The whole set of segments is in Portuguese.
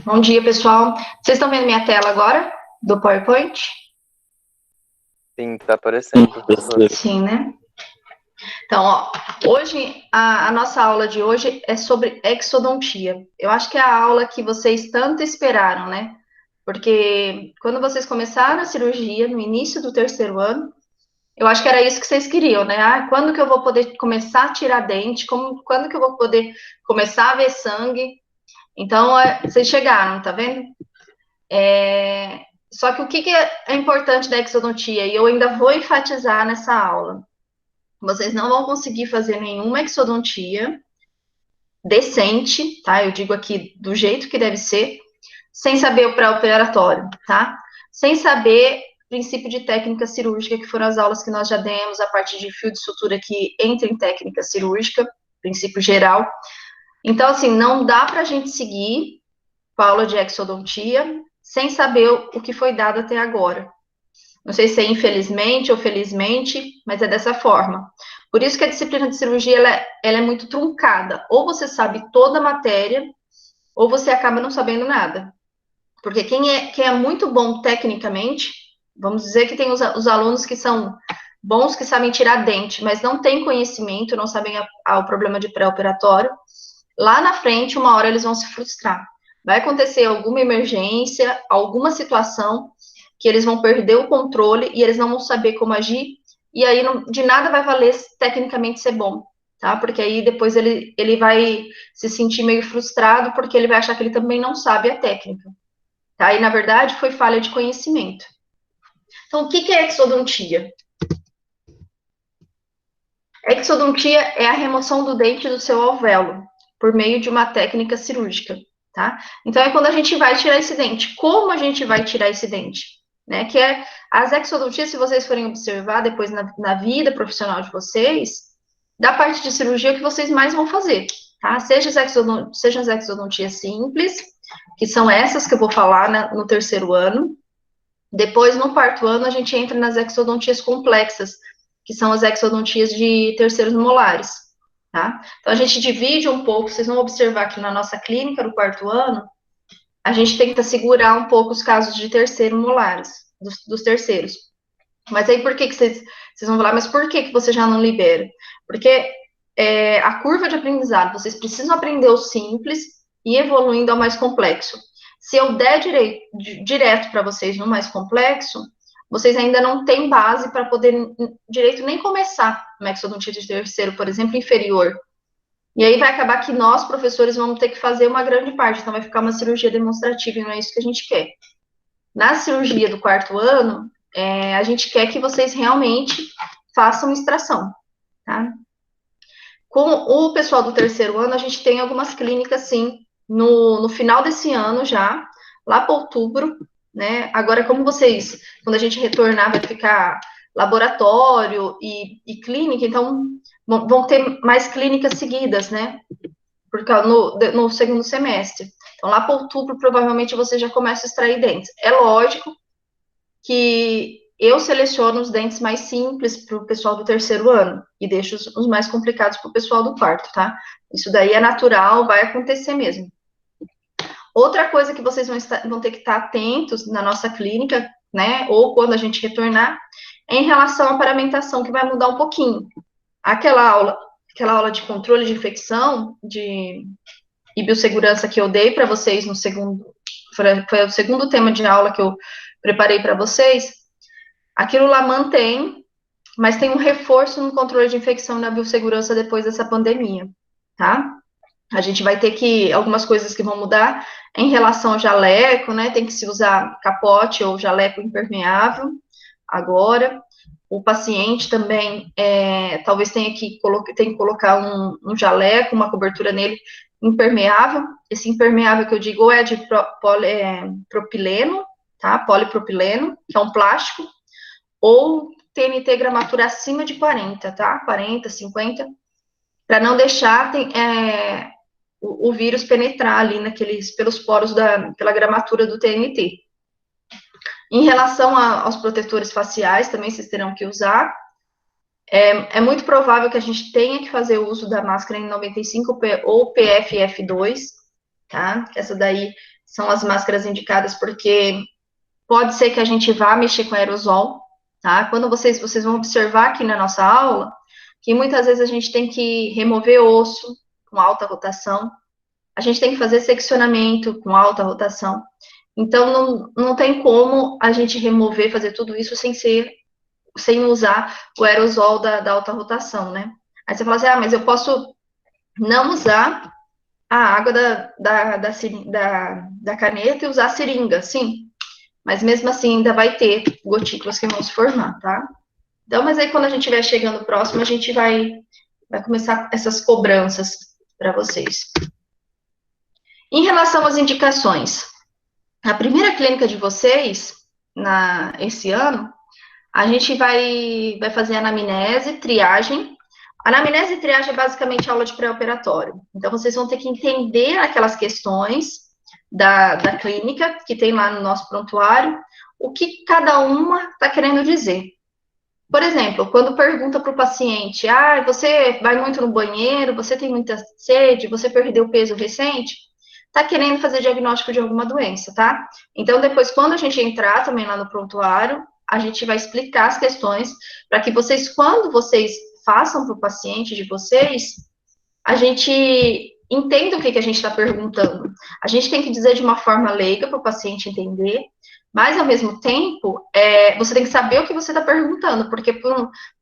Bom dia, pessoal. Vocês estão vendo minha tela agora, do PowerPoint? Sim, tá aparecendo, professor. Sim, né? Então, ó, hoje, a nossa aula de hoje é sobre exodontia. Eu acho que é a aula que vocês tanto esperaram, né? Porque quando vocês começaram a cirurgia, no início do terceiro ano, eu acho que era isso que vocês queriam, né? Ah, quando que eu vou poder começar a tirar dente? Quando que eu vou poder começar a ver sangue? Então, vocês chegaram, tá vendo? Só que o que é importante da exodontia, e eu ainda vou enfatizar nessa aula, vocês não vão conseguir fazer nenhuma exodontia decente, tá? Eu digo aqui do jeito que deve ser, sem saber o pré-operatório, tá? Sem saber princípio de técnica cirúrgica, que foram as aulas que nós já demos, a parte de fio de sutura que entra em técnica cirúrgica, princípio geral. Então, assim, não dá para a gente seguir com a aula de exodontia sem saber o que foi dado até agora. Não sei se é infelizmente ou felizmente, mas é dessa forma. Por isso que a disciplina de cirurgia ela é muito truncada. Ou você sabe toda a matéria, ou você acaba não sabendo nada. Porque quem é muito bom tecnicamente, vamos dizer que tem os alunos que são bons, que sabem tirar dente, mas não têm conhecimento, não sabem o problema de pré-operatório, lá na frente, uma hora eles vão se frustrar. Vai acontecer alguma emergência, alguma situação que eles vão perder o controle e eles não vão saber como agir, e aí de nada vai valer tecnicamente ser bom, tá? Porque aí depois ele vai se sentir meio frustrado porque ele vai achar que ele também não sabe a técnica, tá? E na verdade foi falha de conhecimento. Então, o que é exodontia? Exodontia é a remoção do dente do seu alvéolo por meio de uma técnica cirúrgica, tá? Então é quando a gente vai tirar esse dente. Como a gente vai tirar esse dente? Né? Que é as exodontias, se vocês forem observar depois na vida profissional de vocês, da parte de cirurgia, o que vocês mais vão fazer, tá? Sejam as exodontias simples, que são essas que eu vou falar no terceiro ano. Depois, no quarto ano, a gente entra nas exodontias complexas, que são as exodontias de terceiros molares, tá? Então, a gente divide um pouco, vocês vão observar que na nossa clínica, no quarto ano, a gente tenta segurar um pouco os casos de terceiro molares, dos terceiros. Mas aí, por que vocês vão falar, mas por que você já não libera? Porque a curva de aprendizado, vocês precisam aprender o simples e evoluindo ao mais complexo. Se eu der direto para vocês no mais complexo, vocês ainda não têm base para poder direito nem começar uma exodontia de terceiro, por exemplo, inferior. E aí vai acabar que nós, professores, vamos ter que fazer uma grande parte, então vai ficar uma cirurgia demonstrativa e não é isso que a gente quer. Na cirurgia do quarto ano, a gente quer que vocês realmente façam extração, tá? Com o pessoal do terceiro ano, a gente tem algumas clínicas, sim, no final desse ano já, lá para outubro, né? Agora, como vocês, quando a gente retornar, vai ficar laboratório e clínica, então vão ter mais clínicas seguidas, né? Porque no segundo semestre. Então, lá para outubro, provavelmente você já começa a extrair dentes. É lógico que eu seleciono os dentes mais simples para o pessoal do terceiro ano e deixo os mais complicados para o pessoal do quarto, tá? Isso daí é natural, vai acontecer mesmo. Outra coisa que vocês vão ter que estar atentos na nossa clínica, né, ou quando a gente retornar, é em relação à paramentação, que vai mudar um pouquinho. Aquela aula de controle de infecção e biossegurança que eu dei para vocês no segundo, foi o segundo tema de aula que eu preparei para vocês, aquilo lá mantém, mas tem um reforço no controle de infecção e na biossegurança depois dessa pandemia, tá? A gente vai ter algumas coisas que vão mudar em relação ao jaleco, né? Tem que se usar capote ou jaleco impermeável agora. O paciente também, talvez tenha que colocar um jaleco, uma cobertura nele impermeável. Esse impermeável que eu digo ou é de propileno, tá? Polipropileno, que é um plástico, ou TNT gramatura acima de 40, tá? 40, 50, para não deixar o vírus penetrar ali pelos poros pela gramatura do TNT. Em relação aos protetores faciais, também vocês terão que usar. É muito provável que a gente tenha que fazer uso da máscara N95 ou PFF2, tá? Essa daí são as máscaras indicadas, porque pode ser que a gente vá mexer com aerosol, tá? Quando vocês vão observar aqui na nossa aula, que muitas vezes a gente tem que remover osso com alta rotação, a gente tem que fazer seccionamento com alta rotação. Então, não tem como a gente remover, fazer tudo isso sem usar o aerosol da alta rotação, né? Aí você fala assim, mas eu posso não usar a água da caneta e usar a seringa, sim. Mas mesmo assim, ainda vai ter gotículas que vão se formar, tá? Então, mas aí quando a gente estiver chegando próximo, a gente vai começar essas cobranças para vocês. Em relação às indicações, a primeira clínica de vocês, esse ano, a gente vai fazer anamnese, triagem. Anamnese e triagem é basicamente aula de pré-operatório. Então, vocês vão ter que entender aquelas questões da clínica, que tem lá no nosso prontuário, o que cada uma está querendo dizer. Por exemplo, quando pergunta para o paciente, você vai muito no banheiro, você tem muita sede, você perdeu peso recente, está querendo fazer diagnóstico de alguma doença, tá? Então, depois, quando a gente entrar também lá no prontuário, a gente vai explicar as questões para que vocês, quando vocês façam para o paciente de vocês, a gente entenda o que a gente está perguntando. A gente tem que dizer de uma forma leiga para o paciente entender, mas, ao mesmo tempo, você tem que saber o que você está perguntando, porque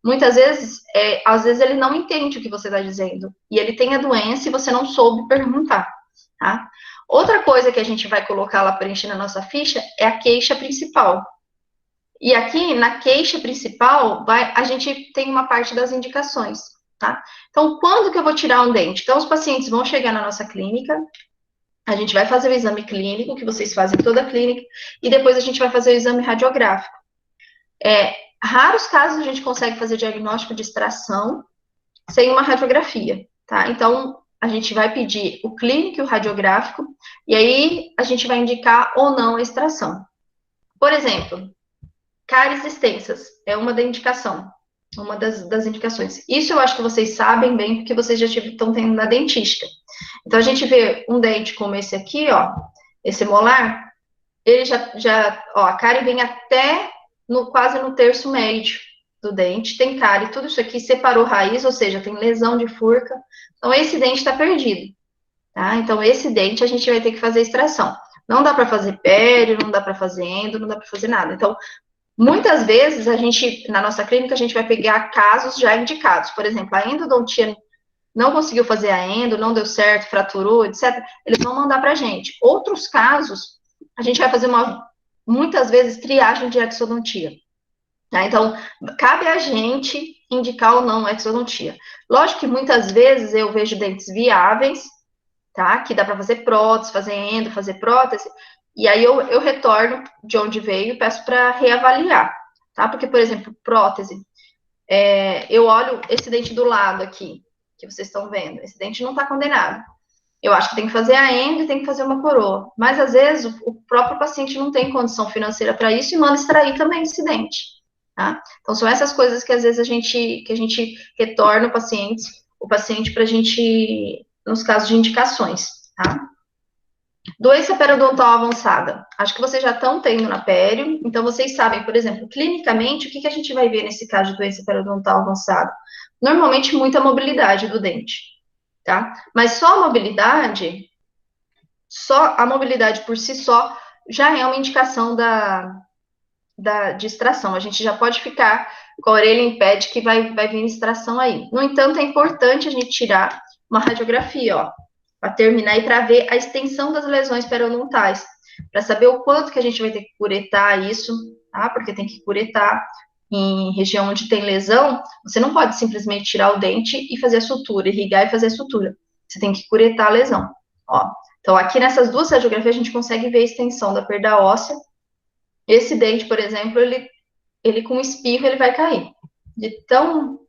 muitas vezes, às vezes ele não entende o que você está dizendo, e ele tem a doença e você não soube perguntar, tá? Outra coisa que a gente vai colocar lá preencher na nossa ficha é a queixa principal. E aqui, na queixa principal, a gente tem uma parte das indicações, tá? Então, quando que eu vou tirar um dente? Então, os pacientes vão chegar na nossa clínica, a gente vai fazer o exame clínico, que vocês fazem toda a clínica, e depois a gente vai fazer o exame radiográfico. Raros casos a gente consegue fazer diagnóstico de extração sem uma radiografia, tá? Então, a gente vai pedir o clínico e o radiográfico, e aí a gente vai indicar ou não a extração. Por exemplo, cáries extensas é uma da indicação, uma das indicações. Isso eu acho que vocês sabem bem, porque vocês já estão tendo na dentística. Então, a gente vê um dente como esse aqui, ó, esse molar, ele a cárie vem até quase no terço médio do dente, tem cárie, tudo isso aqui separou raiz, ou seja, tem lesão de furca. Então, esse dente está perdido, tá? Então, esse dente a gente vai ter que fazer extração. Não dá para fazer pério, não dá para fazer endo, não dá para fazer nada. Então, muitas vezes, na nossa clínica, a gente vai pegar casos já indicados. Por exemplo, a endodontia não conseguiu fazer a endo, não deu certo, fraturou, etc. Eles vão mandar para a gente. Outros casos, a gente vai fazer muitas vezes, triagem de exodontia. Tá? Então, cabe a gente indicar ou não exodontia. Lógico que muitas vezes eu vejo dentes viáveis, tá? Que dá para fazer prótese, fazer endo, fazer prótese, e aí eu retorno de onde veio e peço para reavaliar, tá? Porque, por exemplo, prótese, eu olho esse dente do lado aqui, que vocês estão vendo, esse dente não está condenado. Eu acho que tem que fazer a endo e tem que fazer uma coroa. Mas, às vezes, o próprio paciente não tem condição financeira para isso e manda extrair também esse dente, tá? Então, são essas coisas que, às vezes, a gente retorna o paciente para a gente, nos casos de indicações, tá? Doença periodontal avançada. Acho que vocês já estão tendo na pério, então vocês sabem, por exemplo, clinicamente, o que a gente vai ver nesse caso de doença periodontal avançada? Normalmente, muita mobilidade do dente, tá? Mas só a mobilidade por si só, já é uma indicação de extração. A gente já pode ficar com a orelha em pé de que vai vir extração aí. No entanto, é importante a gente tirar uma radiografia, ó, para terminar e para ver a extensão das lesões periodontais, para saber o quanto que a gente vai ter que curetar isso, tá? Porque tem que curetar em região onde tem lesão, você não pode simplesmente tirar o dente e fazer a sutura, irrigar e fazer a sutura. Você tem que curetar a lesão, ó. Então, aqui nessas duas radiografias, a gente consegue ver a extensão da perda óssea. Esse dente, por exemplo, ele com espirro, ele vai cair. De tão,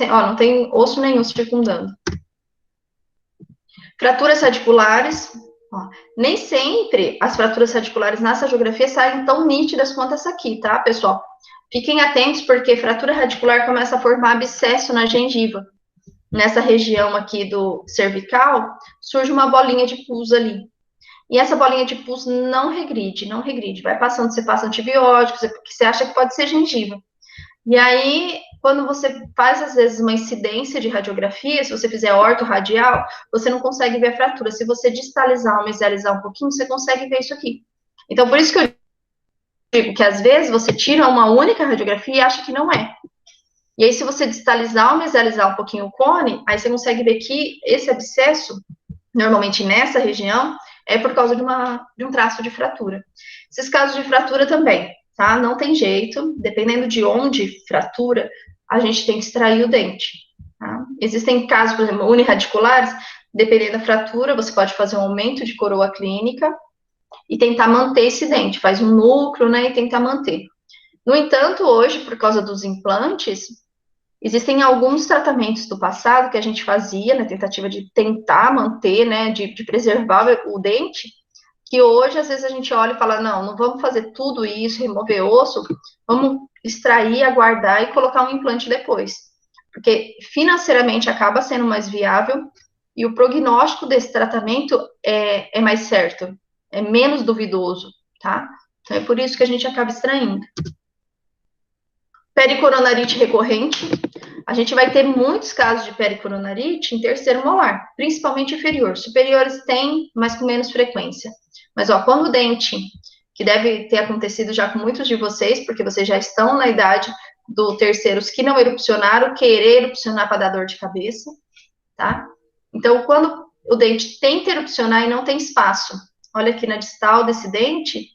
não tem osso nenhum circundando. Fraturas radiculares, ó, nem sempre as fraturas radiculares na radiografia saem tão nítidas quanto essa aqui, tá, pessoal? Fiquem atentos, porque fratura radicular começa a formar abscesso na gengiva. Nessa região aqui do cervical, surge uma bolinha de pus ali. e essa bolinha de pus não regride, não regride. Vai passando, você passa antibióticos, porque você acha que pode ser gengiva. E aí, quando você faz, às vezes, uma incidência de radiografia, se você fizer ortorradial, você não consegue ver a fratura. Se você distalizar ou mesializar um pouquinho, você consegue ver isso aqui. Então, por isso que eu digo que, às vezes, você tira uma única radiografia e acha que não é. E aí, se você distalizar ou mesializar um pouquinho o cone, aí você consegue ver que esse abscesso, normalmente nessa região, é por causa de um traço de fratura. Esses casos de fratura também, tá? Não tem jeito, dependendo de onde fratura, a gente tem que extrair o dente. Tá? Existem casos, por exemplo, unirradiculares, dependendo da fratura, você pode fazer um aumento de coroa clínica e tentar manter esse dente, faz um núcleo, né, e tentar manter. No entanto, hoje, por causa dos implantes, existem alguns tratamentos do passado que a gente fazia na tentativa de tentar manter, né, de preservar o dente, que hoje, às vezes, a gente olha e fala, não, não vamos fazer tudo isso, remover osso, vamos extrair, aguardar e colocar um implante depois. Porque financeiramente acaba sendo mais viável e o prognóstico desse tratamento é mais certo, é menos duvidoso, tá? Então, é por isso que a gente acaba extraindo. Pericoronarite recorrente, a gente vai ter muitos casos de pericoronarite em terceiro molar, principalmente inferior. Superiores tem, mas com menos frequência. Mas, ó, quando o dente, que deve ter acontecido já com muitos de vocês, porque vocês já estão na idade do terceiros que não erupcionaram, querer erupcionar para dar dor de cabeça, tá? Então, quando o dente tenta erupcionar e não tem espaço, olha aqui na distal desse dente,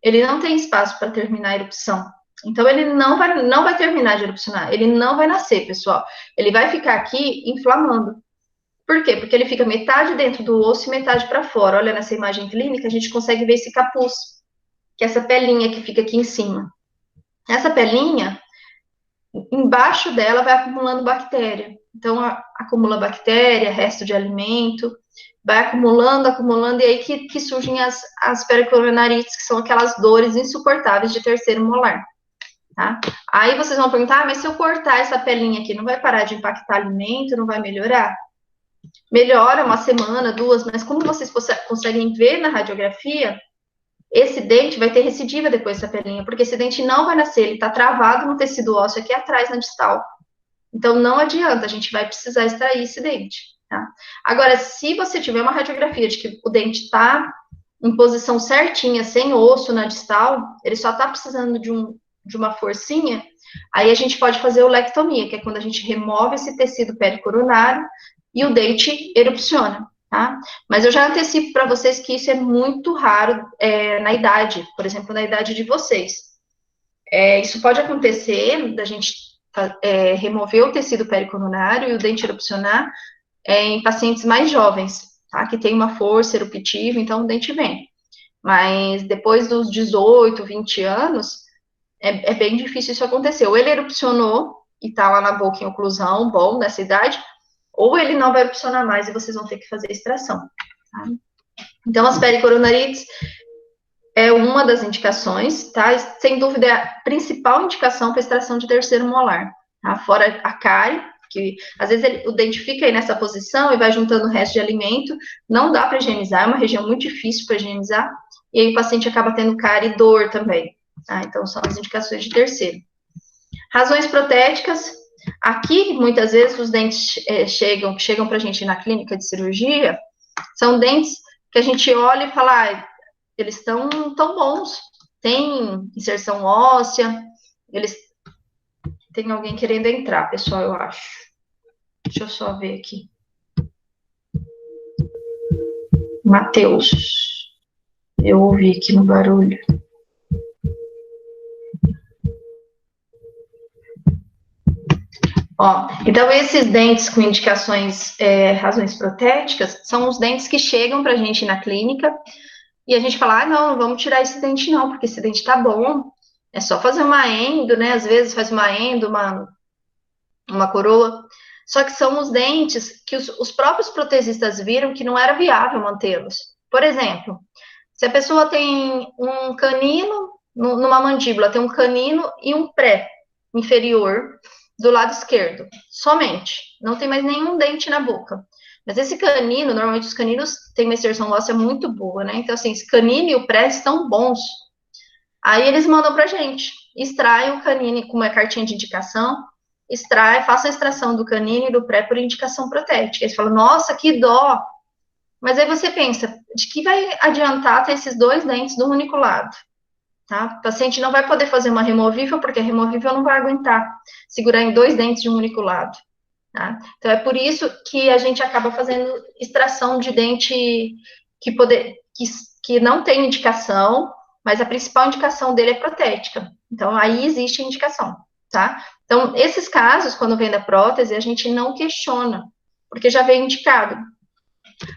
ele não tem espaço para terminar a erupção. Então, ele não vai terminar de erupcionar, ele não vai nascer, pessoal. Ele vai ficar aqui inflamando. Por quê? Porque ele fica metade dentro do osso e metade para fora. Olha nessa imagem clínica, a gente consegue ver esse capuz, que é essa pelinha que fica aqui em cima. Essa pelinha, embaixo dela vai acumulando bactéria. Então, acumula bactéria, resto de alimento, vai acumulando, e aí que surgem as pericoronarites, que são aquelas dores insuportáveis de terceiro molar. Tá? Aí vocês vão perguntar, mas se eu cortar essa pelinha aqui, não vai parar de impactar alimento, não vai melhorar? Melhora uma semana, duas, mas como vocês conseguem ver na radiografia, esse dente vai ter recidiva depois dessa pelinha, porque esse dente não vai nascer, ele está travado no tecido ósseo aqui atrás, na distal. Então, não adianta, a gente vai precisar extrair esse dente. Tá? Agora, se você tiver uma radiografia de que o dente está em posição certinha, sem osso na distal, ele só está precisando de uma forcinha, aí a gente pode fazer olectomia, que é quando a gente remove esse tecido pericoronário e o dente erupciona, tá? Mas eu já antecipo para vocês que isso é muito raro na idade, por exemplo, na idade de vocês. Isso pode acontecer da gente remover o tecido pericoronário e o dente erupcionar em pacientes mais jovens, tá? Que tem uma força eruptiva, então o dente vem. Mas depois dos 18, 20 anos, é bem difícil isso acontecer. Ou ele erupcionou e tá lá na boca em oclusão, bom, nessa idade, ou ele não vai erupcionar mais e vocês vão ter que fazer extração. Tá? Então, as pericoronarites é uma das indicações, tá? Sem dúvida, é a principal indicação para extração de terceiro molar. Tá? Fora a cárie, que às vezes o dente fica aí nessa posição e vai juntando o resto de alimento, não dá para higienizar, é uma região muito difícil para higienizar, e aí o paciente acaba tendo cárie e dor também. Tá? Então, são as indicações de terceiro. Razões protéticas. Aqui, muitas vezes, os dentes chegam para a gente na clínica de cirurgia, são dentes que a gente olha e fala, eles estão tão bons, tem inserção óssea, eles... Tem alguém querendo entrar, pessoal, eu acho. Deixa eu só ver aqui. Matheus. Eu ouvi aqui no barulho. Ó, então, esses dentes com indicações, razões protéticas, são os dentes que chegam para a gente na clínica e a gente fala, não vamos tirar esse dente não, porque esse dente tá bom, é só fazer uma endo, né, às vezes faz uma endo, uma coroa, só que são os dentes que os próprios protesistas viram que não era viável mantê-los. Por exemplo, se a pessoa tem um canino, numa mandíbula, tem um canino e um pré-inferior, do lado esquerdo, somente. Não tem mais nenhum dente na boca. Mas esse canino, normalmente os caninos têm uma inserção óssea muito boa, né? Então, assim, esse canino e o pré estão bons. Aí eles mandam pra gente, extrai o canino com uma cartinha de indicação, faça a extração do canino e do pré por indicação protética. Eles falam, nossa, que dó! Mas aí você pensa, de que vai adiantar ter esses dois dentes do único lado? Tá? O paciente não vai poder fazer uma removível, porque a removível não vai aguentar segurar em dois dentes de um único lado. Tá? Então, é por isso que a gente acaba fazendo extração de dente que não tem indicação, mas a principal indicação dele é protética. Então, aí existe indicação, tá? Então, esses casos, quando vem da prótese, a gente não questiona, porque já vem indicado.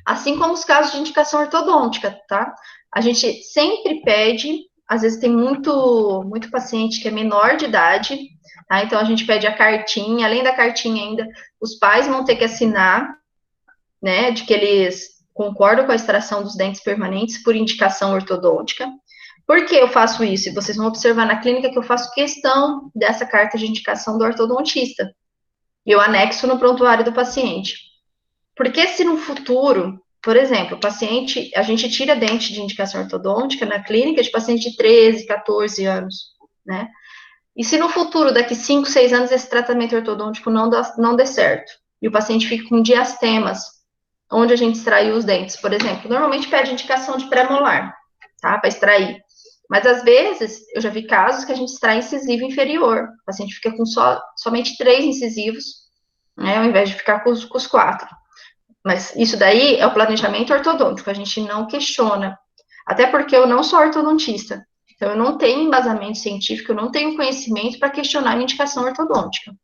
Assim como os casos de indicação ortodôntica, tá? A gente sempre pede, às vezes tem muito paciente que é menor de idade, tá? Então a gente pede a cartinha, além da cartinha ainda, os pais vão ter que assinar, né, de que eles concordam com a extração dos dentes permanentes por indicação ortodôntica. Por que eu faço isso? E vocês vão observar na clínica que eu faço questão dessa carta de indicação do ortodontista. Eu anexo no prontuário do paciente. Porque se no futuro, por exemplo, o paciente, a gente tira dente de indicação ortodôntica na clínica de paciente de 13, 14 anos, né? E se no futuro, daqui 5, 6 anos, esse tratamento ortodôntico não der certo, e o paciente fica com diastemas, onde a gente extraiu os dentes, por exemplo, normalmente pede indicação de pré-molar, tá? Para extrair. Mas às vezes, eu já vi casos que a gente extrai incisivo inferior, o paciente fica com somente 3 incisivos, né? Ao invés de ficar com os 4. Mas isso daí é o planejamento ortodôntico, a gente não questiona. Até porque eu não sou ortodontista. Então, eu não tenho embasamento científico, eu não tenho conhecimento para questionar a indicação ortodôntica.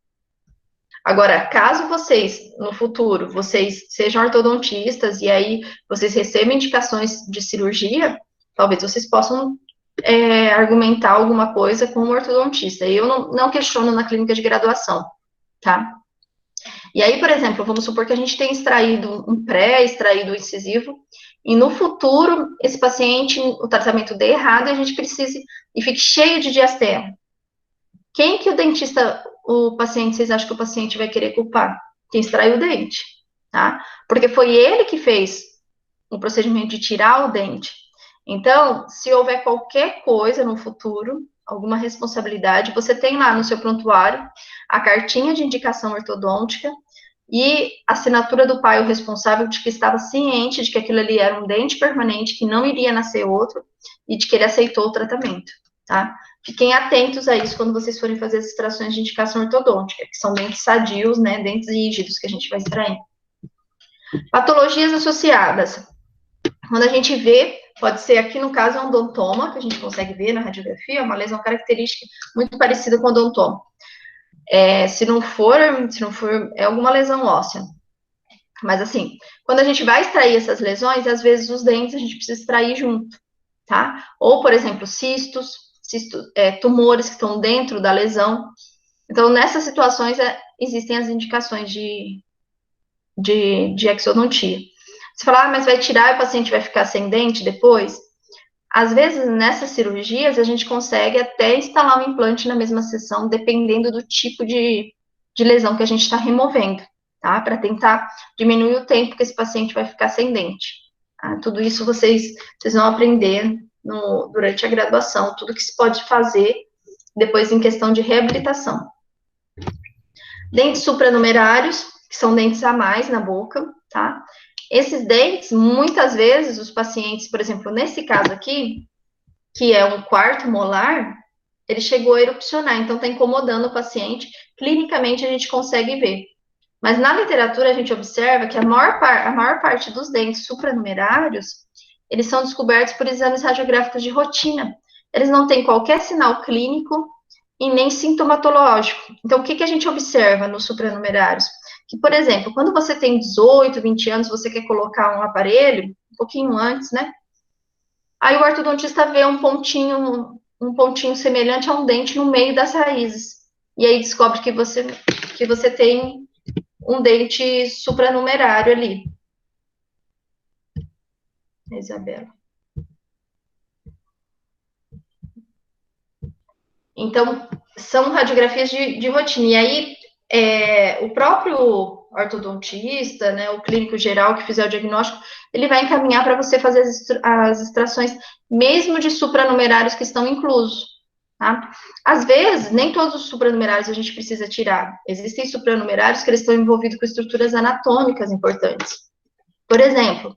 Agora, caso vocês, no futuro, vocês sejam ortodontistas e aí vocês recebam indicações de cirurgia, talvez vocês possam argumentar alguma coisa com o ortodontista. E eu não questiono na clínica de graduação, tá? E aí, por exemplo, vamos supor que a gente tenha extraído um pré, extraído um incisivo, e no futuro, esse paciente, o tratamento dê errado, e a gente precise, e fique cheio de diastema. Quem que o paciente, vocês acham que o paciente vai querer culpar? Quem extraiu o dente, tá? Porque foi ele que fez o procedimento de tirar o dente. Então, se houver qualquer coisa no futuro, alguma responsabilidade, você tem lá no seu prontuário a cartinha de indicação ortodôntica e a assinatura do pai, o responsável, de que estava ciente de que aquilo ali era um dente permanente, que não iria nascer outro, e de que ele aceitou o tratamento, tá? Fiquem atentos a isso quando vocês forem fazer as extrações de indicação ortodôntica, que são dentes sadios, né, dentes rígidos que a gente vai extrair. Patologias associadas. Quando a gente vê, pode ser aqui no caso é um odontoma, que a gente consegue ver na radiografia, uma lesão característica muito parecida com o odontoma. Se não for, é alguma lesão óssea. Mas assim, quando a gente vai extrair essas lesões, às vezes os dentes a gente precisa extrair junto, tá? Ou, por exemplo, cistos, tumores que estão dentro da lesão. Então, nessas situações, existem as indicações de exodontia. Você fala, mas vai tirar e o paciente vai ficar sem dente depois? Às vezes, nessas cirurgias, a gente consegue até instalar um implante na mesma sessão, dependendo do tipo de lesão que a gente está removendo, tá? Para tentar diminuir o tempo que esse paciente vai ficar sem dente. Tá? Tudo isso vocês vão aprender durante a graduação, tudo que se pode fazer depois em questão de reabilitação. Dentes supranumerários, que são dentes a mais na boca, tá? Esses dentes, muitas vezes, os pacientes, por exemplo, nesse caso aqui, que é um quarto molar, ele chegou a erupcionar, então está incomodando o paciente. Clinicamente, a gente consegue ver. Mas na literatura, a gente observa que a maior parte dos dentes supranumerários, eles são descobertos por exames radiográficos de rotina. Eles não têm qualquer sinal clínico e nem sintomatológico. Então, o que a gente observa nos supranumerários? Que, por exemplo, quando você tem 18, 20 anos, você quer colocar um aparelho, um pouquinho antes, né? Aí o ortodontista vê um pontinho semelhante a um dente no meio das raízes. E aí descobre que você tem um dente supranumerário ali. Isabela. Então, são radiografias de rotina. E aí, o próprio ortodontista, né, o clínico geral que fizer o diagnóstico, ele vai encaminhar para você fazer as extrações, mesmo de supranumerários que estão inclusos, tá? Às vezes, nem todos os supranumerários a gente precisa tirar. Existem supranumerários que eles estão envolvidos com estruturas anatômicas importantes. Por exemplo,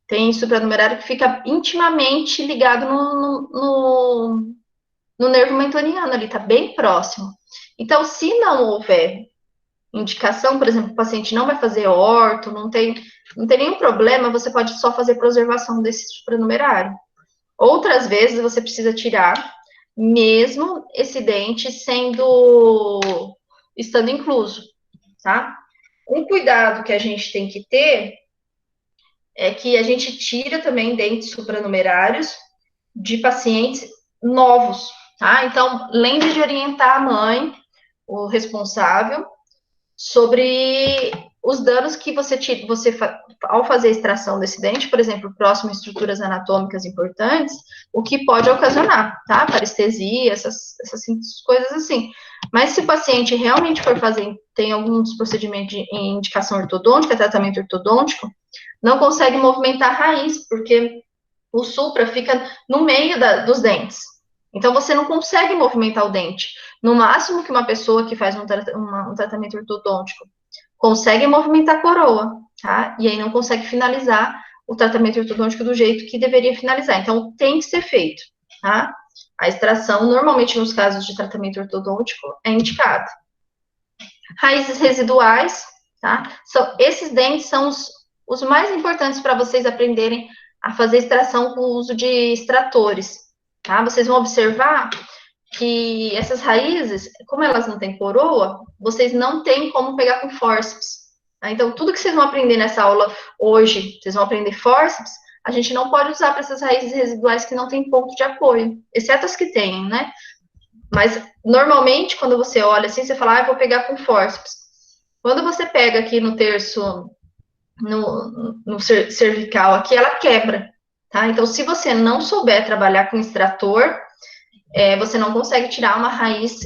tem supranumerário que fica intimamente ligado no nervo mentoniano, ali está bem próximo. Então, se não houver indicação, por exemplo, o paciente não vai fazer orto, não tem nenhum problema, você pode só fazer preservação desse supranumerário. Outras vezes você precisa tirar, mesmo esse dente estando incluso, tá? Um cuidado que a gente tem que ter é que a gente tira também dentes supranumerários de pacientes novos, tá? Então, lembre de orientar a mãe, o responsável, sobre os danos que você ao fazer a extração desse dente, por exemplo, próximo a estruturas anatômicas importantes, o que pode ocasionar, tá? Parestesia, essas coisas assim. Mas se o paciente realmente for fazer, tem alguns procedimentos em indicação ortodôntica, tratamento ortodôntico, não consegue movimentar a raiz, porque o supra fica no meio dos dentes. Então, você não consegue movimentar o dente. No máximo que uma pessoa que faz um tratamento ortodôntico consegue movimentar a coroa, tá? E aí não consegue finalizar o tratamento ortodôntico do jeito que deveria finalizar. Então, tem que ser feito, tá? A extração, normalmente nos casos de tratamento ortodôntico, é indicada. Raízes residuais, tá? Esses dentes são os mais importantes para vocês aprenderem a fazer extração com o uso de extratores, tá? Vocês vão observar que essas raízes, como elas não têm coroa, vocês não têm como pegar com fórceps. Tá? Então, tudo que vocês vão aprender nessa aula hoje, vocês vão aprender fórceps, a gente não pode usar para essas raízes residuais que não têm ponto de apoio, exceto as que têm, né? Mas, normalmente, quando você olha assim, você fala, eu vou pegar com fórceps. Quando você pega aqui no terço, no cervical aqui, ela quebra, tá? Então, se você não souber trabalhar com extrator, você não consegue tirar uma raiz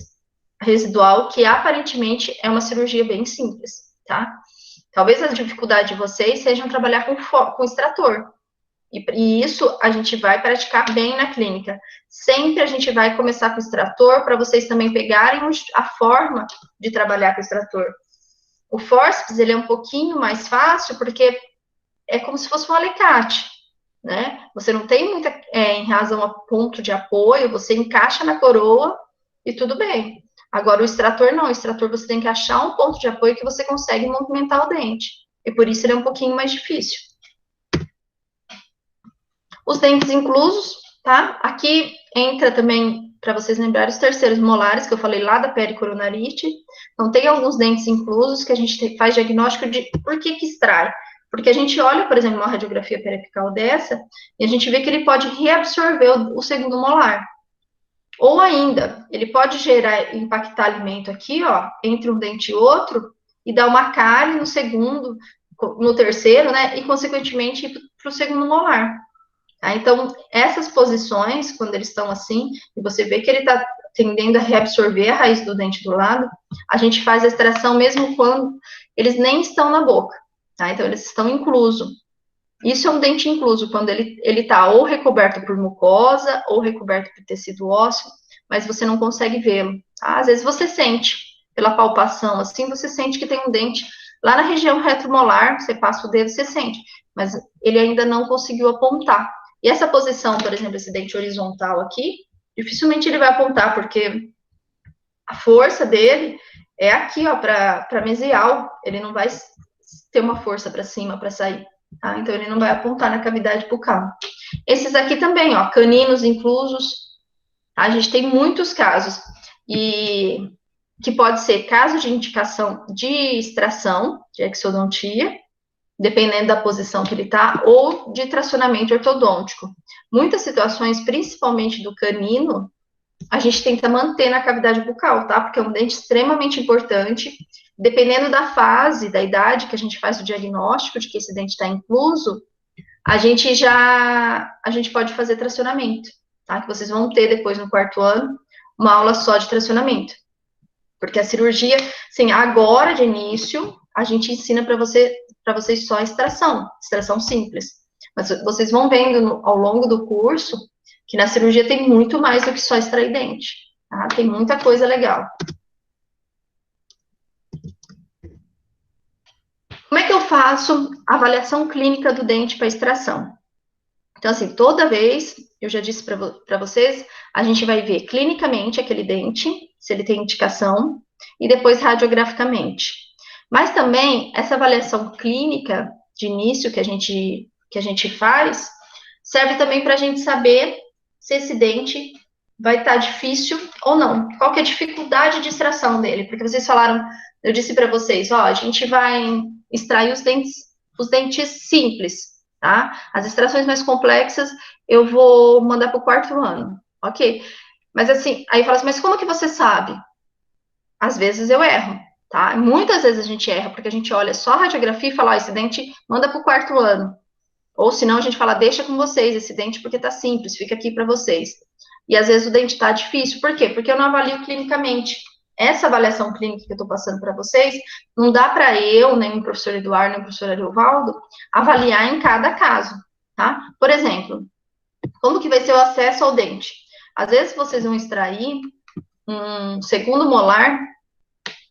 residual que, aparentemente, é uma cirurgia bem simples, tá? Talvez a dificuldade de vocês seja trabalhar com extrator. E isso a gente vai praticar bem na clínica. Sempre a gente vai começar com o extrator para vocês também pegarem a forma de trabalhar com o extrator. O fórceps, ele é um pouquinho mais fácil porque é como se fosse um alicate, né? Você não tem muita, em razão a ponto de apoio, você encaixa na coroa e tudo bem. Agora, o extrator não. O extrator você tem que achar um ponto de apoio que você consegue movimentar o dente. E por isso ele é um pouquinho mais difícil. Os dentes inclusos, tá? Aqui entra também, para vocês lembrarem, os terceiros molares, que eu falei lá da pericoronarite. Então, tem alguns dentes inclusos que a gente faz diagnóstico de por que extrai. Porque a gente olha, por exemplo, uma radiografia periapical dessa, e a gente vê que ele pode reabsorver o segundo molar. Ou ainda, ele pode impactar alimento aqui, ó, entre um dente e outro, e dar uma cárie no segundo, no terceiro, né, e consequentemente para o segundo molar. Tá? Então, essas posições, quando eles estão assim, e você vê que ele está tendendo a reabsorver a raiz do dente do lado, a gente faz a extração mesmo quando eles nem estão na boca, tá? Então, eles estão inclusos. Isso é um dente incluso, quando ele está ou recoberto por mucosa, ou recoberto por tecido ósseo, mas você não consegue vê-lo, tá? Às vezes você sente, pela palpação, assim, você sente que tem um dente lá na região retromolar, você passa o dedo, você sente, mas ele ainda não conseguiu apontar. E essa posição, por exemplo, esse dente horizontal aqui, dificilmente ele vai apontar, porque a força dele é aqui, ó, para mesial, ele não vai ter uma força para cima para sair, tá? Então ele não vai apontar na cavidade bucal. Esses aqui também, ó, caninos inclusos, tá? A gente tem muitos casos, e que pode ser caso de indicação de extração, de exodontia, dependendo da posição que ele está, ou de tracionamento ortodôntico. Muitas situações, principalmente do canino, a gente tenta manter na cavidade bucal, tá? Porque é um dente extremamente importante. Dependendo da fase, da idade que a gente faz o diagnóstico de que esse dente está incluso, a gente pode fazer tracionamento, tá? Que vocês vão ter depois no quarto ano uma aula só de tracionamento. Porque a cirurgia, assim, agora de início, a gente ensina para vocês só extração simples. Mas vocês vão vendo ao longo do curso que na cirurgia tem muito mais do que só extrair dente, tá? Tem muita coisa legal. Como é que eu faço a avaliação clínica do dente para extração? Então, assim, toda vez, eu já disse para vocês, a gente vai ver clinicamente aquele dente, se ele tem indicação, e depois radiograficamente. Mas também, essa avaliação clínica de início que a gente faz, serve também para a gente saber se esse dente vai estar difícil ou não. Qual que é a dificuldade de extração dele? Porque vocês falaram, eu disse para vocês, ó, a gente vai extrair os dentes simples, tá? As extrações mais complexas eu vou mandar para o 4º ano, ok? Mas assim, aí fala assim, mas como que você sabe? Às vezes eu erro, tá? Muitas vezes a gente erra, porque a gente olha só a radiografia e fala, ó, esse dente manda para o 4º ano. Ou senão a gente fala, deixa com vocês esse dente porque tá simples, fica aqui para vocês. E às vezes o dente tá difícil, por quê? Porque eu não avalio clinicamente. Essa avaliação clínica que eu tô passando para vocês, não dá para eu, nem o professor Eduardo, nem o professor Ariovaldo, avaliar em cada caso, tá? Por exemplo, como que vai ser o acesso ao dente? Às vezes vocês vão extrair um segundo molar,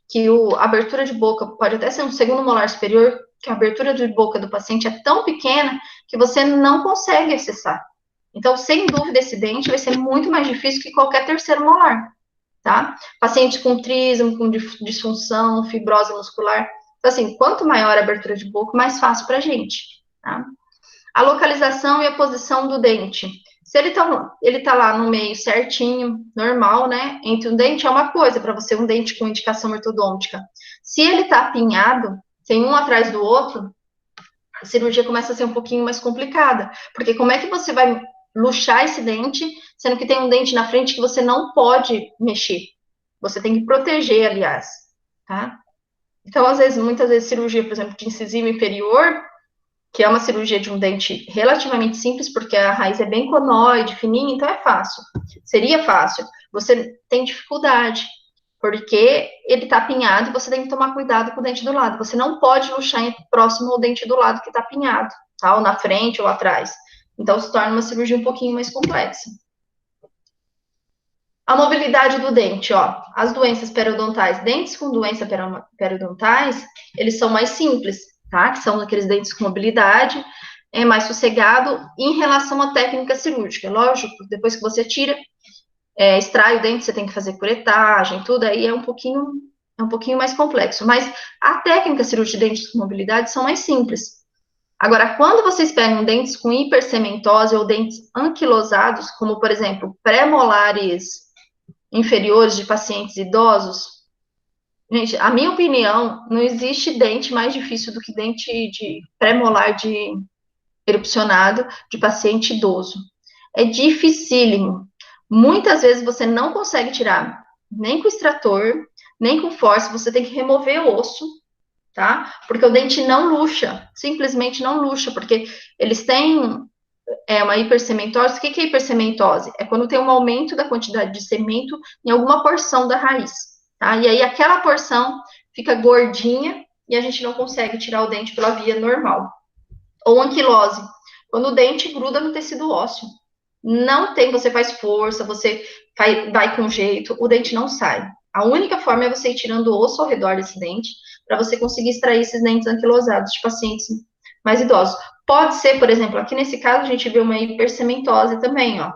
que a abertura de boca pode até ser um segundo molar superior, que a abertura de boca do paciente é tão pequena que você não consegue acessar. Então, sem dúvida, esse dente vai ser muito mais difícil que qualquer terceiro molar, tá? Pacientes com trismo, com disfunção, fibrose muscular. Então, assim, quanto maior a abertura de boca, mais fácil para a gente, tá? A localização e a posição do dente. Se ele tá lá no meio certinho, normal, né? Entre um dente é uma coisa, para você um dente com indicação ortodôntica. Se ele tá apinhado, tem um atrás do outro, a cirurgia começa a ser um pouquinho mais complicada. Porque como é que você vai luxar esse dente, sendo que tem um dente na frente que você não pode mexer? Você tem que proteger, aliás, tá? Então, muitas vezes, cirurgia, por exemplo, de incisivo inferior, que é uma cirurgia de um dente relativamente simples, porque a raiz é bem conoide, fininha, então é fácil. Seria fácil. Você tem dificuldade, porque ele está apinhado e você tem que tomar cuidado com o dente do lado. Você não pode luxar próximo ao dente do lado que está apinhado, tá? Ou na frente ou atrás. Então, se torna uma cirurgia um pouquinho mais complexa. A mobilidade do dente, ó. As doenças periodontais, dentes com doença periodontais, eles são mais simples, tá? Que são aqueles dentes com mobilidade, é mais sossegado em relação à técnica cirúrgica. Lógico, depois que você tira, extrai o dente, você tem que fazer curetagem, tudo aí é um pouquinho mais complexo. Mas a técnica cirúrgica de dentes com mobilidade são mais simples. Agora, quando vocês pegam dentes com hipercementose ou dentes anquilosados, como, por exemplo, pré-molares inferiores de pacientes idosos, gente, a minha opinião, não existe dente mais difícil do que dente de pré-molar de erupcionado de paciente idoso. É dificílimo. Muitas vezes você não consegue tirar nem com extrator, nem com força, você tem que remover o osso, tá? Porque o dente não luxa, simplesmente não luxa, porque eles têm uma hipercementose. O que é hipercementose? É quando tem um aumento da quantidade de cemento em alguma porção da raiz, tá? E aí aquela porção fica gordinha e a gente não consegue tirar o dente pela via normal. Ou anquilose, quando o dente gruda no tecido ósseo. Não tem, você faz força, você vai com jeito, o dente não sai. A única forma é você ir tirando o osso ao redor desse dente, para você conseguir extrair esses dentes anquilosados de pacientes mais idosos. Pode ser, por exemplo, aqui nesse caso a gente vê uma hipercementose também, ó,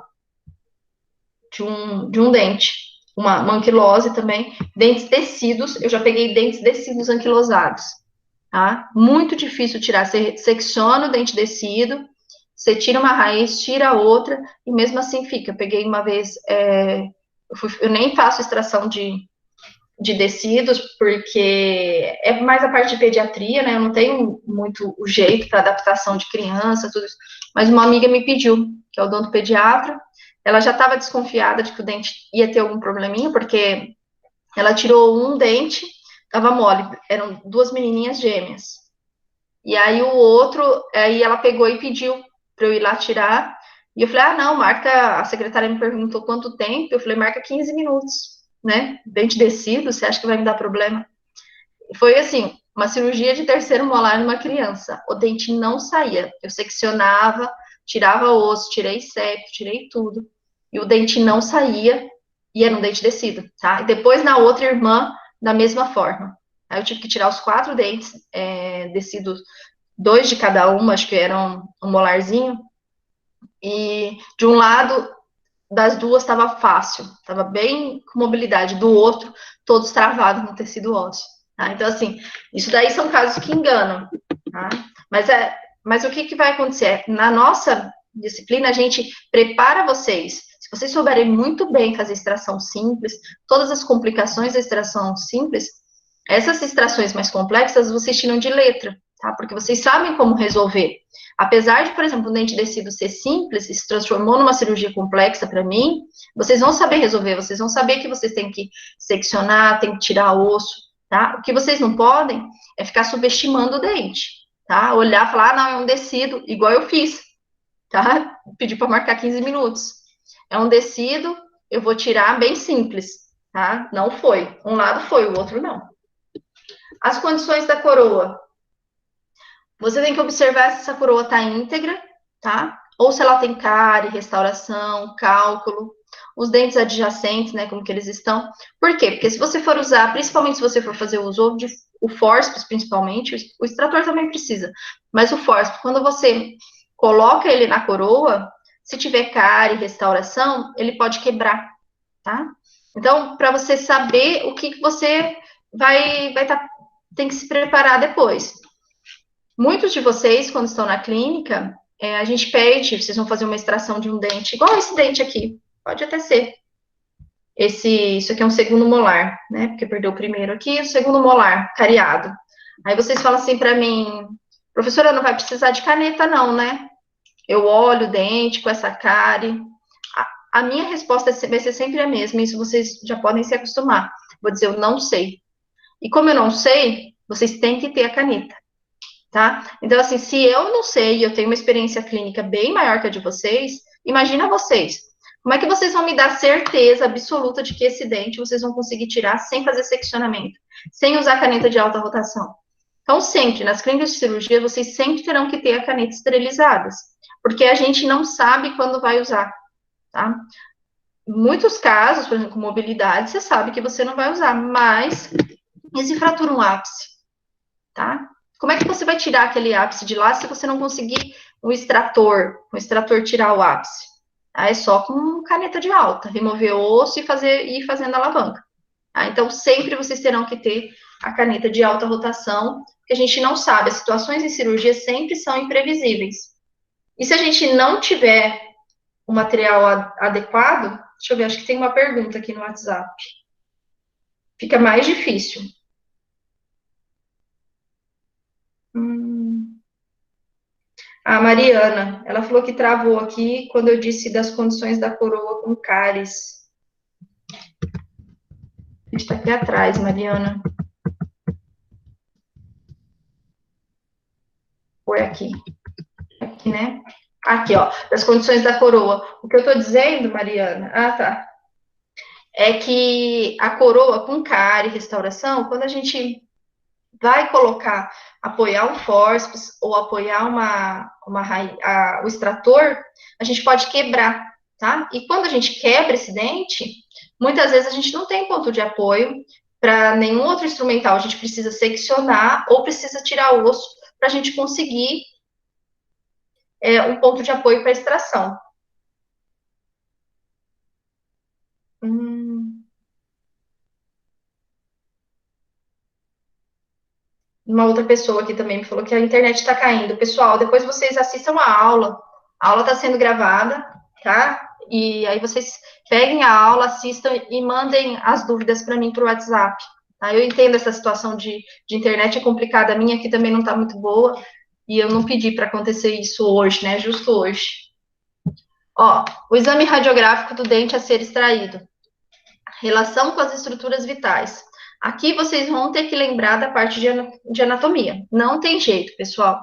de um dente, uma anquilose também, dentes descidos, eu já peguei dentes descidos anquilosados, tá? Muito difícil tirar, você secciona o dente descido, você tira uma raiz, tira a outra, e mesmo assim fica. Eu peguei uma vez, eu nem faço extração de descidos, porque é mais a parte de pediatria, né? Eu não tenho muito o jeito para adaptação de criança, tudo isso. Mas uma amiga me pediu, que é o odontopediatra, ela já estava desconfiada de que o dente ia ter algum probleminha, porque ela tirou um dente, estava mole, eram 2 menininhas gêmeas. E aí o outro, aí ela pegou e pediu para eu ir lá tirar. E eu falei, não, marca, a secretária me perguntou quanto tempo, eu falei, marca 15 minutos, né? Dente descido, você acha que vai me dar problema? Foi assim, uma cirurgia de terceiro molar numa criança. O dente não saía. Eu seccionava, tirava osso, tirei septo, tirei tudo. E o dente não saía, e era um dente descido, tá? E depois, na outra irmã, da mesma forma. Aí eu tive que tirar os 4 dentes descidos, 2 de cada uma, acho que eram um molarzinho. E de um lado das duas estava fácil, estava bem com mobilidade, do outro, todos travados no tecido ósseo. Tá? Então, assim, isso daí são casos que enganam. Tá? Mas o que vai acontecer? Na nossa disciplina, a gente prepara vocês. Se vocês souberem muito bem fazer extração simples, todas as complicações da extração simples, essas extrações mais complexas vocês tiram de letra, tá? Porque vocês sabem como resolver. Apesar de, por exemplo, o dente descido ser simples e se transformou numa cirurgia complexa para mim, vocês vão saber resolver, vocês vão saber que vocês têm que seccionar, tem que tirar osso, tá? O que vocês não podem é ficar subestimando o dente, tá? Olhar e falar, ah, não, é um descido, igual eu fiz, tá? Pedi para marcar 15 minutos. É um descido, eu vou tirar bem simples, tá? Não foi. Um lado foi, o outro não. As condições da coroa. Você tem que observar se essa coroa está íntegra, tá? Ou se ela tem cárie, restauração, cálculo, os dentes adjacentes, né, como que eles estão. Por quê? Porque se você for usar, principalmente se você for fazer o uso de o fórceps, principalmente, o extrator também precisa, mas o fórceps, quando você coloca ele na coroa, se tiver cárie, restauração, ele pode quebrar, tá? Então, para você saber o que você vai tem que se preparar depois. Muitos de vocês, quando estão na clínica, a gente pede, vocês vão fazer uma extração de um dente, igual esse dente aqui, pode até ser. Isso aqui é um segundo molar, né? Porque perdeu o primeiro aqui, o segundo molar, cariado. Aí vocês falam assim para mim, professora, não vai precisar de caneta não, né? Eu olho o dente com essa cárie. A minha resposta vai ser sempre a mesma, isso vocês já podem se acostumar. Vou dizer, eu não sei. E como eu não sei, vocês têm que ter a caneta. Tá? Então, assim, se eu não sei e eu tenho uma experiência clínica bem maior que a de vocês, imagina vocês. Como é que vocês vão me dar certeza absoluta de que esse dente vocês vão conseguir tirar sem fazer seccionamento, sem usar caneta de alta rotação? Então, sempre, nas clínicas de cirurgia, vocês sempre terão que ter a caneta esterilizadas, porque a gente não sabe quando vai usar, tá? Em muitos casos, por exemplo, com mobilidade, você sabe que você não vai usar, mas e se fratura um ápice, tá? Como é que você vai tirar aquele ápice de lá se você não conseguir um extrator tirar o ápice? Aí é só com caneta de alta, remover o osso e ir fazendo a alavanca. Então, sempre vocês terão que ter a caneta de alta rotação, porque a gente não sabe, as situações em cirurgia sempre são imprevisíveis. E se a gente não tiver o material adequado, deixa eu ver, acho que tem uma pergunta aqui no WhatsApp. Fica mais difícil. A Mariana, ela falou que travou aqui quando eu disse das condições da coroa com cáries. Está aqui atrás, Mariana. Foi aqui. Aqui, né? Aqui, ó, das condições da coroa. O que eu tô dizendo, Mariana? Ah, tá. É que a coroa com cárie, restauração, quando a gente vai colocar, apoiar um fórceps ou apoiar o extrator, a gente pode quebrar, tá? E quando a gente quebra esse dente, muitas vezes a gente não tem ponto de apoio para nenhum outro instrumental, a gente precisa seccionar ou precisa tirar o osso para a gente conseguir um ponto de apoio para extração. Uma outra pessoa aqui também me falou que a internet está caindo. Pessoal, depois vocês assistam a aula. A aula está sendo gravada, tá? E aí vocês peguem a aula, assistam e mandem as dúvidas para mim para o WhatsApp. Tá? Eu entendo essa situação de internet é complicada. A minha aqui também não está muito boa. E eu não pedi para acontecer isso hoje, né? Justo hoje. Ó, o exame radiográfico do dente a ser extraído. Relação com as estruturas vitais. Aqui vocês vão ter que lembrar da parte de anatomia. Não tem jeito, pessoal.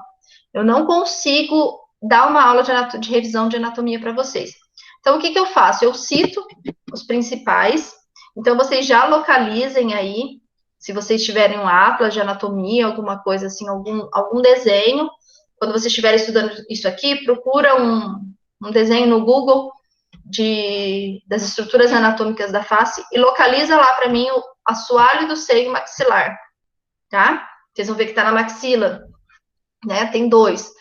Eu não consigo dar uma aula de revisão de anatomia para vocês. Então, o que eu faço? Eu cito os principais. Então, vocês já localizem aí Se vocês tiverem um atlas de anatomia, alguma coisa assim, algum desenho, quando vocês estiverem estudando isso aqui, procura um desenho no Google das estruturas anatômicas da face e localiza lá para mim o assoalho do seio maxilar, tá? Vocês vão ver que está na maxila, né? Tem dois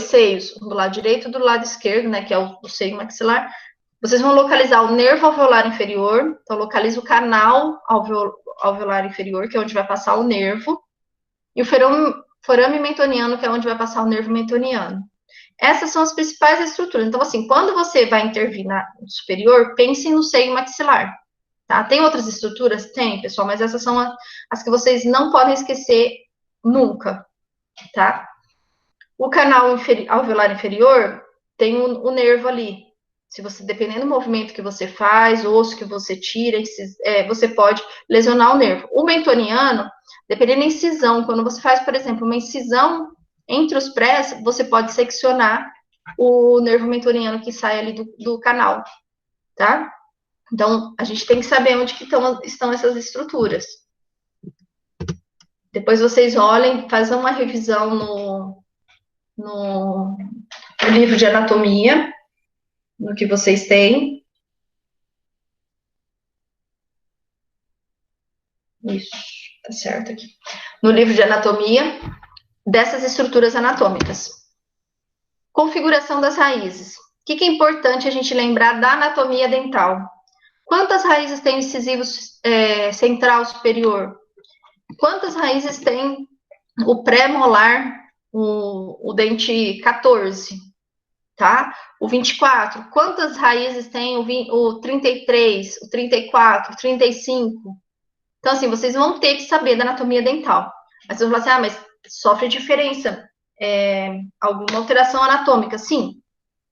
seios, um do lado direito e do lado esquerdo, né? Que é o seio maxilar. Vocês vão localizar o nervo alveolar inferior, então localiza o canal alveolar inferior, que é onde vai passar o nervo, e o forame mentoniano, que é onde vai passar o nervo mentoniano. Essas são as principais estruturas. Então, assim, quando você vai intervir no superior, pense no seio maxilar. Tá? Tem outras estruturas? Tem, pessoal, mas essas são as que vocês não podem esquecer nunca, tá? O canal alveolar inferior tem o nervo ali. Se você, dependendo do movimento que você faz, osso que você tira, você pode lesionar o nervo. O mentoniano, dependendo da incisão, quando você faz, por exemplo, uma incisão entre os prés, você pode seccionar o nervo mentoniano que sai ali do canal, tá? Então, a gente tem que saber onde que estão essas estruturas. Depois vocês olhem, fazem uma revisão no livro de anatomia, no que vocês têm. Isso, tá certo aqui. No livro de anatomia, dessas estruturas anatômicas. Configuração das raízes. O que é importante a gente lembrar da anatomia dental? Quantas raízes tem o incisivo central superior? Quantas raízes tem o pré-molar, o dente 14? Tá? O 24. Quantas raízes tem o 33, o 34, o 35? Então, assim, vocês vão ter que saber da anatomia dental. Mas vocês vão falar assim, mas sofre diferença, alguma alteração anatômica? Sim.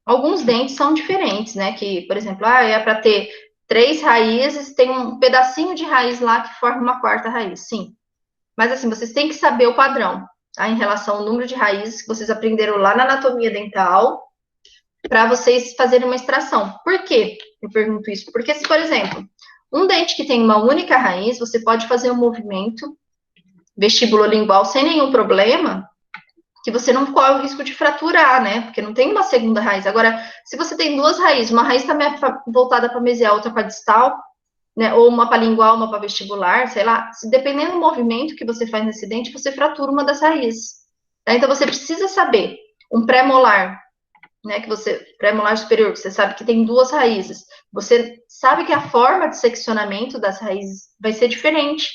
Alguns dentes são diferentes, né? Que, por exemplo, é para ter 3 raízes, tem um pedacinho de raiz lá que forma uma 4ª raiz. Sim. Mas, assim, vocês têm que saber o padrão, tá? Em relação ao número de raízes que vocês aprenderam lá na anatomia dental, para vocês fazerem uma extração. Por quê? Eu pergunto isso. Porque se, por exemplo, um dente que tem uma única raiz, você pode fazer um movimento vestibulolingual sem nenhum problema, que você não corre o risco de fraturar, né? Porque não tem uma segunda raiz. Agora, se você tem 2 raízes, uma raiz também voltada para mesial, outra para distal, né? Ou uma para lingual, uma para vestibular, sei lá. Dependendo do movimento que você faz nesse dente, você fratura uma das raízes. Tá? Então, você precisa saber um pré-molar, né, pré-molar superior, você sabe que tem 2 raízes. Você sabe que a forma de seccionamento das raízes vai ser diferente.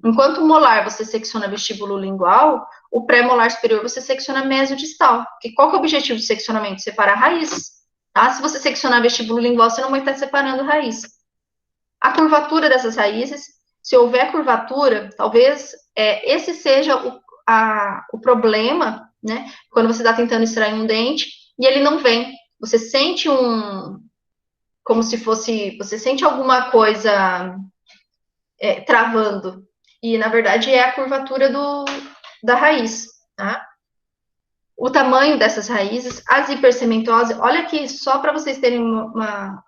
Enquanto o molar você secciona vestíbulo lingual, o pré-molar superior você secciona mesodistal. Porque qual que é o objetivo do seccionamento? Separar a raiz. Tá? Se você seccionar vestíbulo lingual, você não vai estar separando raiz. A curvatura dessas raízes, se houver curvatura, talvez esse seja o problema, né? Quando você está tentando extrair um dente, e ele não vem. Você sente como se fosse, você sente alguma coisa travando. E, na verdade, é a curvatura da raiz, tá? O tamanho dessas raízes, as hipercementose, olha aqui, só para vocês terem uma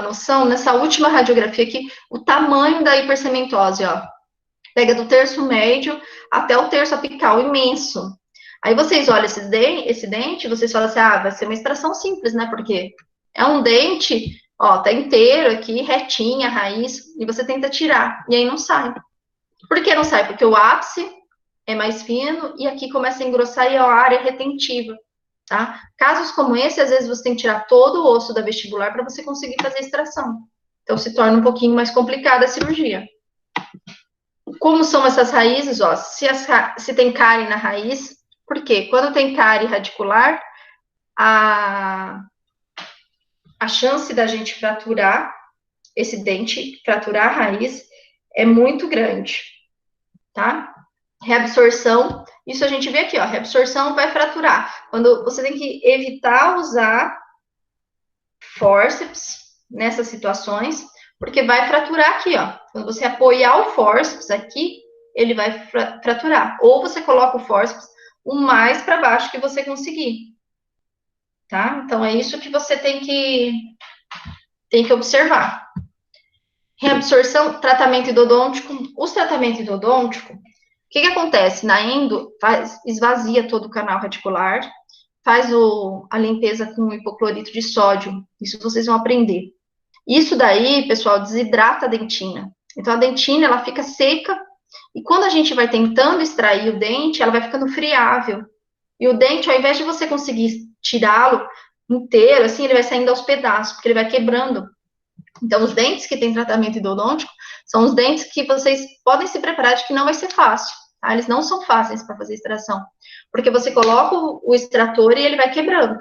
noção, nessa última radiografia aqui, o tamanho da hipercementose, ó. Pega do terço médio até o terço apical, imenso. Aí vocês olham esse dente, vocês falam assim, vai ser uma extração simples, né? Porque é um dente, ó, tá inteiro aqui, retinha, raiz, e você tenta tirar, e aí não sai. Por que não sai? Porque o ápice é mais fino, e aqui começa a engrossar e é a área retentiva, tá? Casos como esse, às vezes você tem que tirar todo o osso da vestibular para você conseguir fazer a extração. Então, se torna um pouquinho mais complicada a cirurgia. Como são essas raízes? Ó, se tem cárie na raiz, por quê? Quando tem cárie radicular, a chance da gente fraturar esse dente, fraturar a raiz, é muito grande, tá? Reabsorção, isso a gente vê aqui, ó, reabsorção vai fraturar. Quando você tem que evitar usar fórceps nessas situações, porque vai fraturar aqui, ó. Quando você apoiar o fórceps aqui, ele vai fraturar. Ou você coloca o fórceps o mais para baixo que você conseguir. Tá? Então, é isso que você tem que observar. Reabsorção, tratamento endodôntico. Os tratamentos endodônticos, o que acontece? Na endo, esvazia todo o canal radicular, faz a limpeza com hipoclorito de sódio. Isso vocês vão aprender. Isso daí, pessoal, desidrata a dentina. Então, a dentina, ela fica seca, e quando a gente vai tentando extrair o dente, ela vai ficando friável. E o dente, ao invés de você conseguir tirá-lo inteiro, assim, ele vai saindo aos pedaços, porque ele vai quebrando. Então, os dentes que têm tratamento endodôntico são os dentes que vocês podem se preparar de que não vai ser fácil, tá? Eles não são fáceis para fazer extração, porque você coloca o extrator e ele vai quebrando,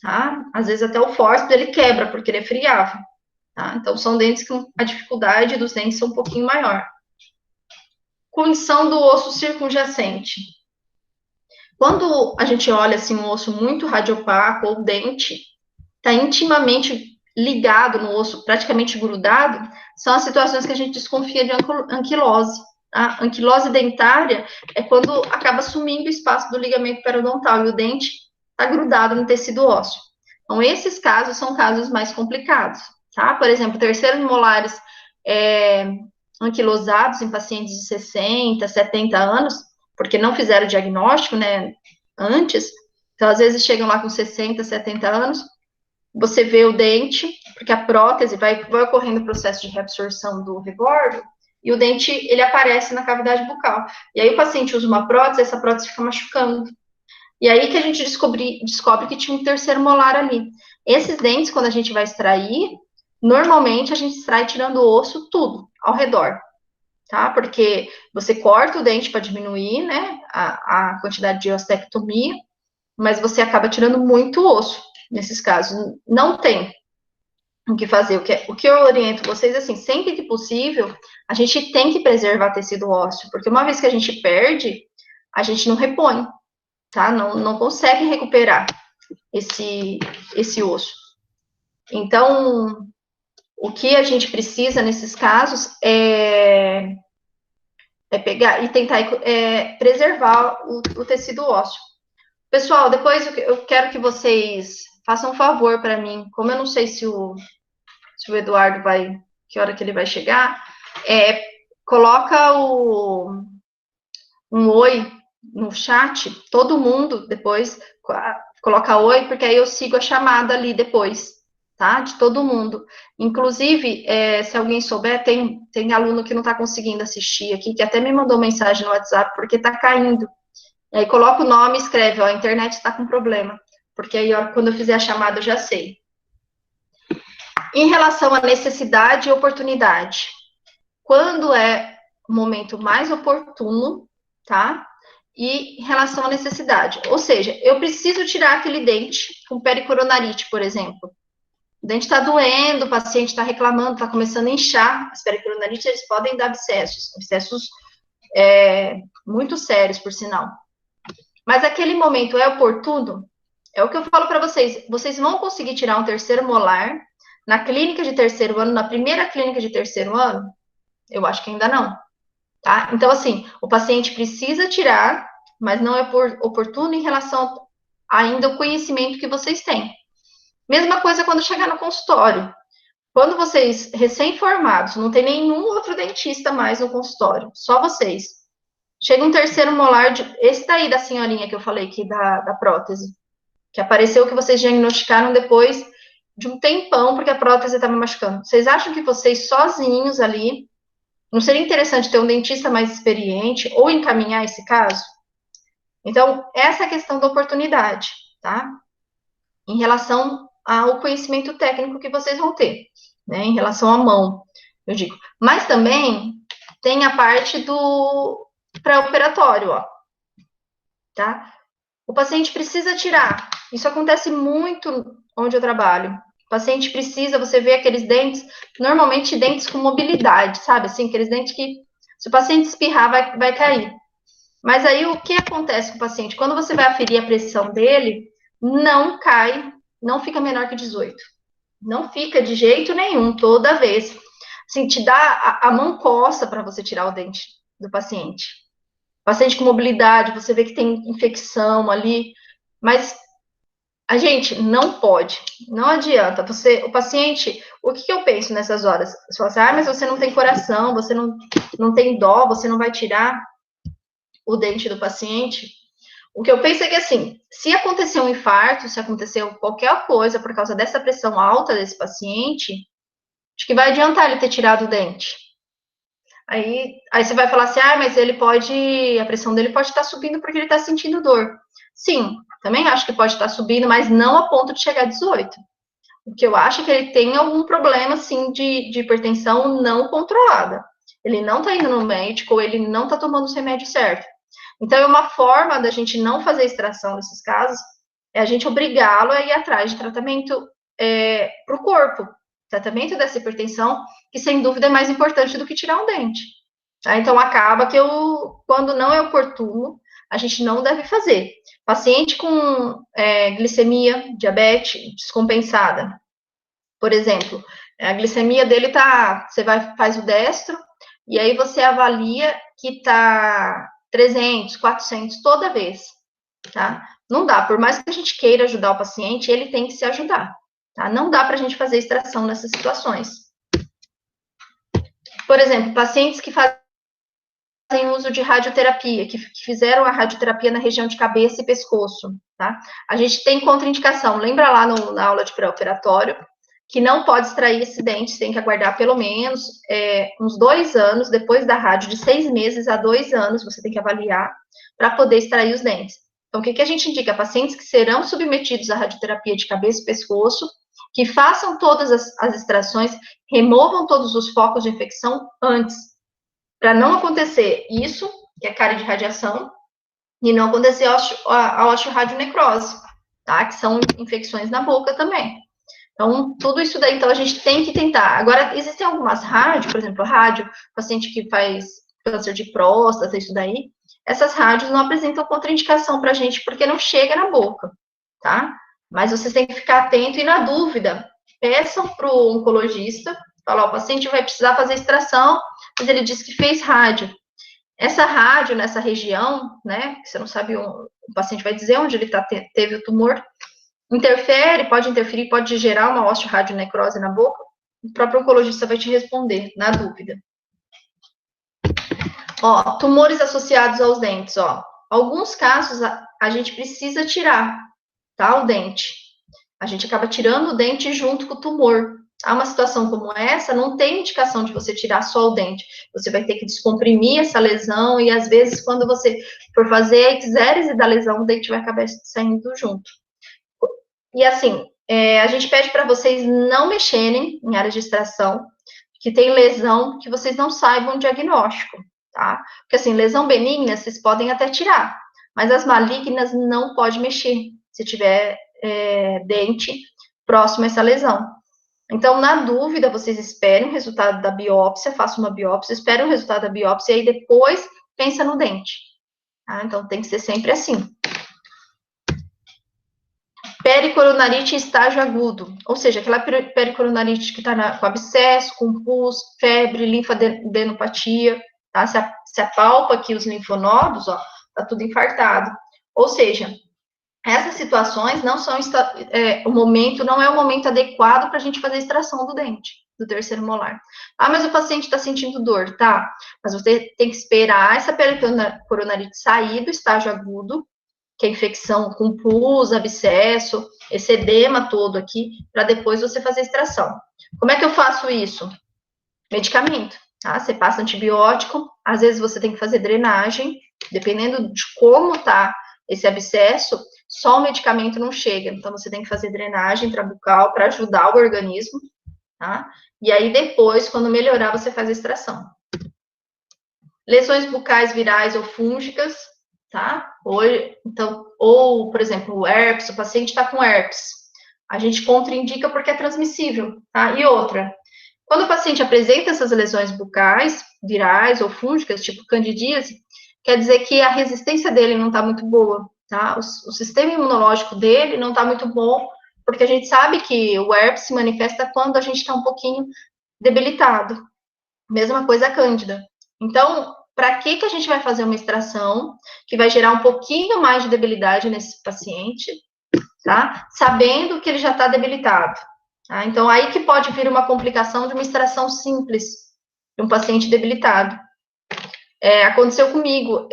tá? Às vezes até o fórceps ele quebra, porque ele é friável, tá? Então, são dentes que a dificuldade dos dentes é um pouquinho maior. Coição do osso circunjacente. Quando a gente olha assim um osso muito radiopaco ou dente está intimamente ligado no osso, praticamente grudado, são as situações que a gente desconfia de anquilose. A anquilose dentária é quando acaba sumindo o espaço do ligamento periodontal e o dente está grudado no tecido ósseo. Então, esses casos são casos mais complicados, tá? Por exemplo, terceiros molares anquilosados em pacientes de 60, 70 anos, porque não fizeram o diagnóstico, né, antes, então às vezes chegam lá com 60, 70 anos, você vê o dente, porque a prótese vai ocorrendo o processo de reabsorção do rebordo, e o dente, ele aparece na cavidade bucal. E aí o paciente usa uma prótese, essa prótese fica machucando. E aí que a gente descobre que tinha um terceiro molar ali. Esses dentes, quando a gente vai extrair, normalmente a gente extrai tirando o osso tudo, ao redor. Tá? Porque você corta o dente para diminuir, né, a quantidade de ostectomia, mas você acaba tirando muito osso nesses casos. Não tem o que fazer. O que eu oriento vocês, assim, sempre que possível, a gente tem que preservar tecido ósseo, porque uma vez que a gente perde, a gente não repõe, tá? Não consegue recuperar esse osso. Então, o que a gente precisa nesses casos é pegar e tentar preservar o tecido ósseo. Pessoal, depois eu quero que vocês façam um favor para mim, como eu não sei se o Eduardo que hora que ele vai chegar, coloca um oi no chat, todo mundo depois coloca oi, porque aí eu sigo a chamada ali depois, tá? De todo mundo. Inclusive, se alguém souber, tem aluno que não está conseguindo assistir aqui, que até me mandou mensagem no WhatsApp, porque está caindo. E aí coloca o nome e escreve, ó, a internet está com problema. Porque aí, ó, quando eu fizer a chamada, eu já sei. Em relação à necessidade e oportunidade, quando é o momento mais oportuno, tá? E em relação à necessidade, ou seja, eu preciso tirar aquele dente com pericoronarite, por exemplo. O dente está doendo, o paciente está reclamando, está começando a inchar. As pericoronarites, eles podem dar abscessos muito sérios, por sinal. Mas aquele momento é oportuno? É o que eu falo para vocês. Vocês vão conseguir tirar um terceiro molar na clínica de terceiro ano, na primeira clínica de terceiro ano? Eu acho que ainda não, tá? Então, assim, o paciente precisa tirar, mas não é oportuno em relação ainda ao conhecimento que vocês têm. Mesma coisa quando chegar no consultório. Quando vocês, recém-formados, não tem nenhum outro dentista mais no consultório, só vocês. Chega um terceiro molar, esse daí da senhorinha que eu falei aqui, da prótese, que apareceu que vocês diagnosticaram depois de um tempão, porque a prótese estava machucando. Vocês acham que vocês sozinhos ali, não seria interessante ter um dentista mais experiente ou encaminhar esse caso? Então, essa é a questão da oportunidade, tá? Em relação ao conhecimento técnico que vocês vão ter, né? Em relação à mão, eu digo. Mas também tem a parte do pré-operatório, ó. Tá? O paciente precisa tirar. Isso acontece muito onde eu trabalho. O paciente precisa, você vê aqueles dentes, normalmente dentes com mobilidade, sabe? Assim, aqueles dentes que, se o paciente espirrar, vai cair. Mas aí, o que acontece com o paciente? Quando você vai aferir a pressão dele, não cai, não fica menor que 18. Não fica de jeito nenhum, toda vez. Assim, te dá a mão coça para você tirar o dente do paciente. Paciente com mobilidade, você vê que tem infecção ali, mas A gente não pode, não adianta. O paciente, o que eu penso nessas horas? Você fala assim, mas você não tem coração, você não tem dó, você não vai tirar o dente do paciente. O que eu penso é que, assim, se acontecer um infarto, se aconteceu qualquer coisa por causa dessa pressão alta desse paciente, acho que vai adiantar ele ter tirado o dente. Aí você vai falar assim, mas a pressão dele pode estar subindo porque ele está sentindo dor. Sim, também acho que pode estar subindo, mas não a ponto de chegar a 18. O que eu acho é que ele tem algum problema, assim, de hipertensão não controlada. Ele não está indo no médico, ou ele não está tomando os remédios certos. Então, é uma forma da gente não fazer extração nesses casos, é a gente obrigá-lo a ir atrás de tratamento para o corpo. Tratamento dessa hipertensão, que sem dúvida é mais importante do que tirar um dente. Tá? Então, acaba que quando não é oportuno, a gente não deve fazer. Paciente com glicemia, diabetes descompensada, por exemplo, a glicemia dele você faz o destro, e aí você avalia que tá 300, 400 toda vez, tá? Não dá, por mais que a gente queira ajudar o paciente, ele tem que se ajudar, tá? Não dá para a gente fazer extração nessas situações. Por exemplo, pacientes que fazem uso de radioterapia, que fizeram a radioterapia na região de cabeça e pescoço, tá? A gente tem contraindicação, lembra lá na aula de pré-operatório, que não pode extrair esse dente, tem que aguardar pelo menos uns 2 anos, depois da rádio, de 6 meses a 2 anos, você tem que avaliar, para poder extrair os dentes. Então, o que a gente indica? Pacientes que serão submetidos à radioterapia de cabeça e pescoço, que façam todas as extrações, removam todos os focos de infecção antes, para não acontecer isso, que é cárie de radiação, e não acontecer a osteoradionecrose, tá? Que são infecções na boca também. Então, tudo isso daí, então, a gente tem que tentar. Agora, existem algumas rádios, por exemplo, paciente que faz câncer de próstata, isso daí, essas rádios não apresentam contraindicação para a gente, porque não chega na boca, tá? Mas vocês têm que ficar atento e, na dúvida, peçam para o oncologista, falar, o paciente vai precisar fazer extração, mas ele disse que fez rádio. Essa rádio, nessa região, né, que você não sabe, o paciente vai dizer onde ele teve o tumor, pode interferir, pode gerar uma osteoradionecrose na boca, o próprio oncologista vai te responder, na dúvida. Ó, tumores associados aos dentes, ó. Alguns casos a gente precisa tirar, tá, o dente. A gente acaba tirando o dente junto com o tumor. Há uma situação como essa, não tem indicação de você tirar só o dente. Você vai ter que descomprimir essa lesão e, às vezes, quando você for fazer a exérese da lesão, o dente vai acabar saindo junto. E, assim, a gente pede para vocês não mexerem em área de extração, que tem lesão, que vocês não saibam o diagnóstico, tá? Porque, assim, lesão benigna, vocês podem até tirar, mas as malignas não pode mexer, se tiver dente próximo a essa lesão. Então, na dúvida, vocês esperem o resultado da biópsia, façam uma biópsia, esperem o resultado da biópsia e aí depois pensa no dente. Tá? Então, tem que ser sempre assim. Pericoronarite em estágio agudo, ou seja, aquela pericoronarite que está com abscesso, com pus, febre, linfadenopatia, tá? Se apalpa aqui os linfonodos, ó, tá tudo infartado. Ou seja, essas situações não são o momento, não é o momento adequado para a gente fazer a extração do dente, do terceiro molar. Mas o paciente está sentindo dor, tá? Mas você tem que esperar essa pericoronarite sair do estágio agudo, que é infecção com pus, abscesso, esse edema todo aqui, para depois você fazer a extração. Como é que eu faço isso? Medicamento, tá? Você passa antibiótico, às vezes você tem que fazer drenagem, dependendo de como tá esse abscesso, só o medicamento não chega, então você tem que fazer drenagem intrabucal para ajudar o organismo, tá? E aí depois, quando melhorar, você faz a extração. Lesões bucais virais ou fúngicas, tá? Ou, por exemplo, o herpes, o paciente está com herpes. A gente contraindica porque é transmissível, tá? E outra, quando o paciente apresenta essas lesões bucais, virais ou fúngicas, tipo candidíase, quer dizer que a resistência dele não está muito boa, tá? O sistema imunológico dele não está muito bom, porque a gente sabe que o herpes se manifesta quando a gente está um pouquinho debilitado. Mesma coisa a cândida. Então, para que a gente vai fazer uma extração que vai gerar um pouquinho mais de debilidade nesse paciente, tá? Sabendo que ele já está debilitado. Tá? Então, aí que pode vir uma complicação de uma extração simples de um paciente debilitado. Aconteceu comigo,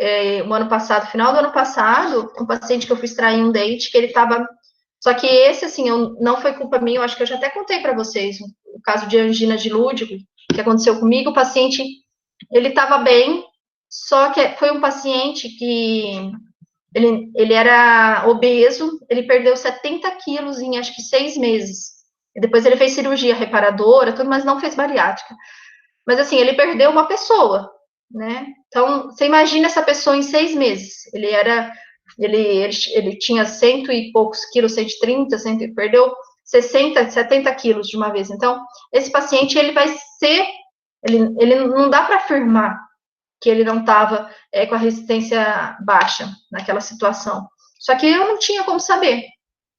o ano passado, final do ano passado, um paciente que eu fui extrair um dente, que ele estava... Só que esse, assim, não foi culpa minha, eu acho que eu já até contei para vocês, o caso de angina de Lúdico, que aconteceu comigo, o paciente, ele estava bem, só que foi um paciente que ele era obeso, ele perdeu 70 quilos em acho que 6 meses. E depois ele fez cirurgia reparadora, tudo, mas não fez bariátrica. Mas assim, ele perdeu uma pessoa, né? Então, você imagina essa pessoa em 6 meses. Ele tinha cento e poucos quilos, 130, perdeu 60, 70 quilos de uma vez. Então, esse paciente, ele vai ser, ele não dá para afirmar que ele não estava com a resistência baixa naquela situação. Só que eu não tinha como saber,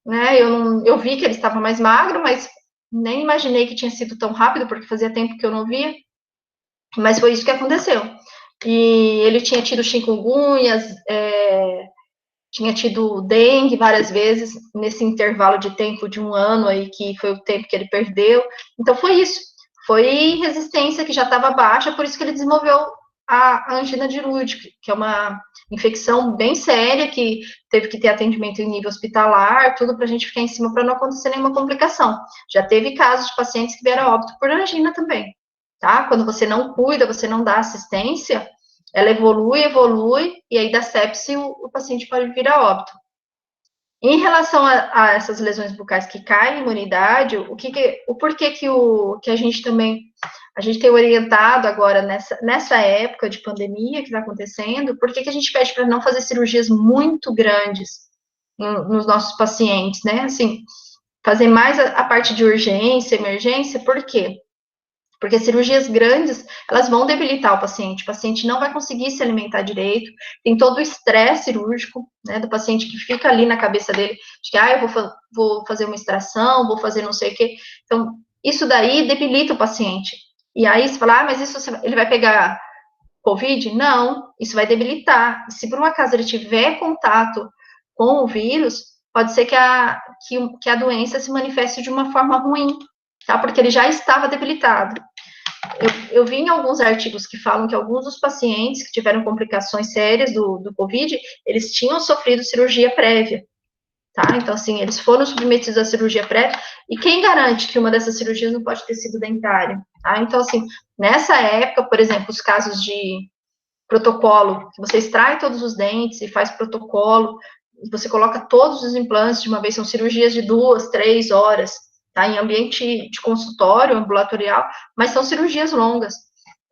né? Eu vi que ele estava mais magro, mas nem imaginei que tinha sido tão rápido, porque fazia tempo que eu não via. Mas foi isso que aconteceu. E ele tinha tido chikungunya, tinha tido dengue várias vezes, nesse intervalo de tempo de 1 ano aí, que foi o tempo que ele perdeu. Então, foi isso. Foi resistência que já estava baixa, por isso que ele desenvolveu a angina de Lúdico, que é uma infecção bem séria, que teve que ter atendimento em nível hospitalar, tudo para a gente ficar em cima para não acontecer nenhuma complicação. Já teve casos de pacientes que vieram a óbito por angina também, tá? Quando você não cuida, você não dá assistência, ela evolui, e aí da sepse o paciente pode vir a óbito. Em relação a essas lesões bucais que caem a imunidade, o porquê que a gente também, a gente tem orientado agora nessa época de pandemia que está acontecendo, por que a gente pede para não fazer cirurgias muito grandes nos nossos pacientes, né? Assim, fazer mais a parte de urgência, emergência, por quê? Porque cirurgias grandes, elas vão debilitar o paciente não vai conseguir se alimentar direito, tem todo o estresse cirúrgico, né, do paciente que fica ali na cabeça dele, de que, eu vou fazer uma extração, vou fazer não sei o quê. Então, isso daí debilita o paciente. E aí você fala, mas isso ele vai pegar Covid? Não, isso vai debilitar. E se por um acaso ele tiver contato com o vírus, pode ser que a doença se manifeste de uma forma ruim, tá? Porque ele já estava debilitado. Eu vi em alguns artigos que falam que alguns dos pacientes que tiveram complicações sérias do Covid, eles tinham sofrido cirurgia prévia, tá? Então, assim, eles foram submetidos à cirurgia prévia, e quem garante que uma dessas cirurgias não pode ter sido dentária, tá? Então, assim, nessa época, por exemplo, os casos de protocolo, que você extrai todos os dentes e faz protocolo, você coloca todos os implantes de uma vez, são cirurgias de 2, 3 horas, tá? Em ambiente de consultório, ambulatorial, mas são cirurgias longas,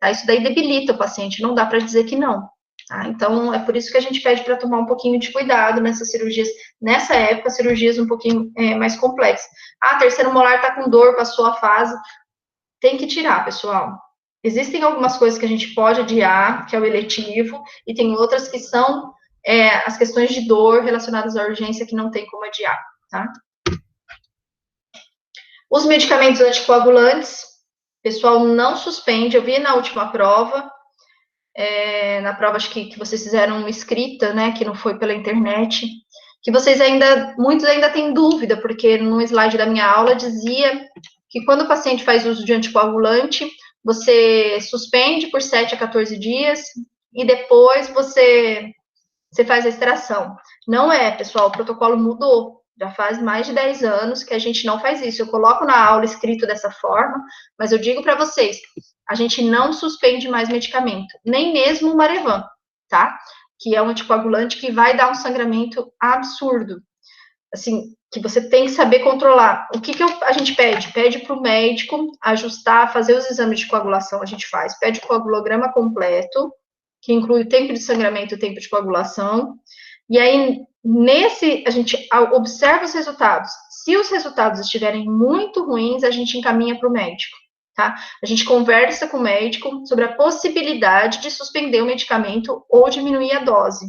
tá? Isso daí debilita o paciente, não dá para dizer que não, tá? Então, é por isso que a gente pede para tomar um pouquinho de cuidado nessas cirurgias, nessa época, cirurgias um pouquinho mais complexas. Terceiro molar está com dor, passou a fase, tem que tirar, pessoal. Existem algumas coisas que a gente pode adiar, que é o eletivo, e tem outras que são as questões de dor relacionadas à urgência que não tem como adiar, tá? Os medicamentos anticoagulantes, pessoal, não suspende. Eu vi na última prova, na prova acho que vocês fizeram escrita, né, que não foi pela internet, que muitos ainda têm dúvida, porque no slide da minha aula dizia que quando o paciente faz uso de anticoagulante, você suspende por 7 a 14 dias e depois você faz a extração. Não é, pessoal, o protocolo mudou. Já faz mais de 10 anos que a gente não faz isso. Eu coloco na aula escrito dessa forma, mas eu digo para vocês, a gente não suspende mais medicamento, nem mesmo o Marevan, tá? Que é um anticoagulante que vai dar um sangramento absurdo. Assim, que você tem que saber controlar. O que a gente pede? Pede para o médico ajustar, fazer os exames de coagulação, a gente faz. Pede o coagulograma completo, que inclui o tempo de sangramento e o tempo de coagulação. E aí, a gente observa os resultados. Se os resultados estiverem muito ruins, a gente encaminha para o médico, tá? A gente conversa com o médico sobre a possibilidade de suspender o medicamento ou diminuir a dose.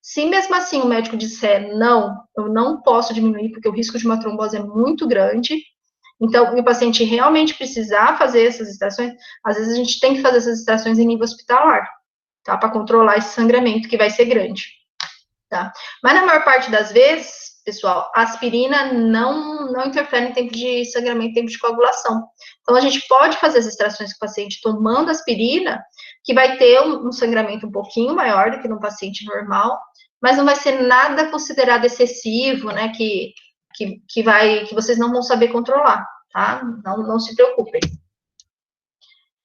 Se mesmo assim o médico disser, não, eu não posso diminuir, porque o risco de uma trombose é muito grande, então, e o paciente realmente precisar fazer essas extrações, às vezes a gente tem que fazer essas extrações em nível hospitalar, tá? Para controlar esse sangramento que vai ser grande, tá? Mas na maior parte das vezes, pessoal, a aspirina não interfere em tempo de sangramento, tempo de coagulação. Então, a gente pode fazer as extrações com o paciente tomando aspirina, que vai ter um sangramento um pouquinho maior do que no paciente normal, mas não vai ser nada considerado excessivo, né, que vocês não vão saber controlar, tá? Não se preocupem.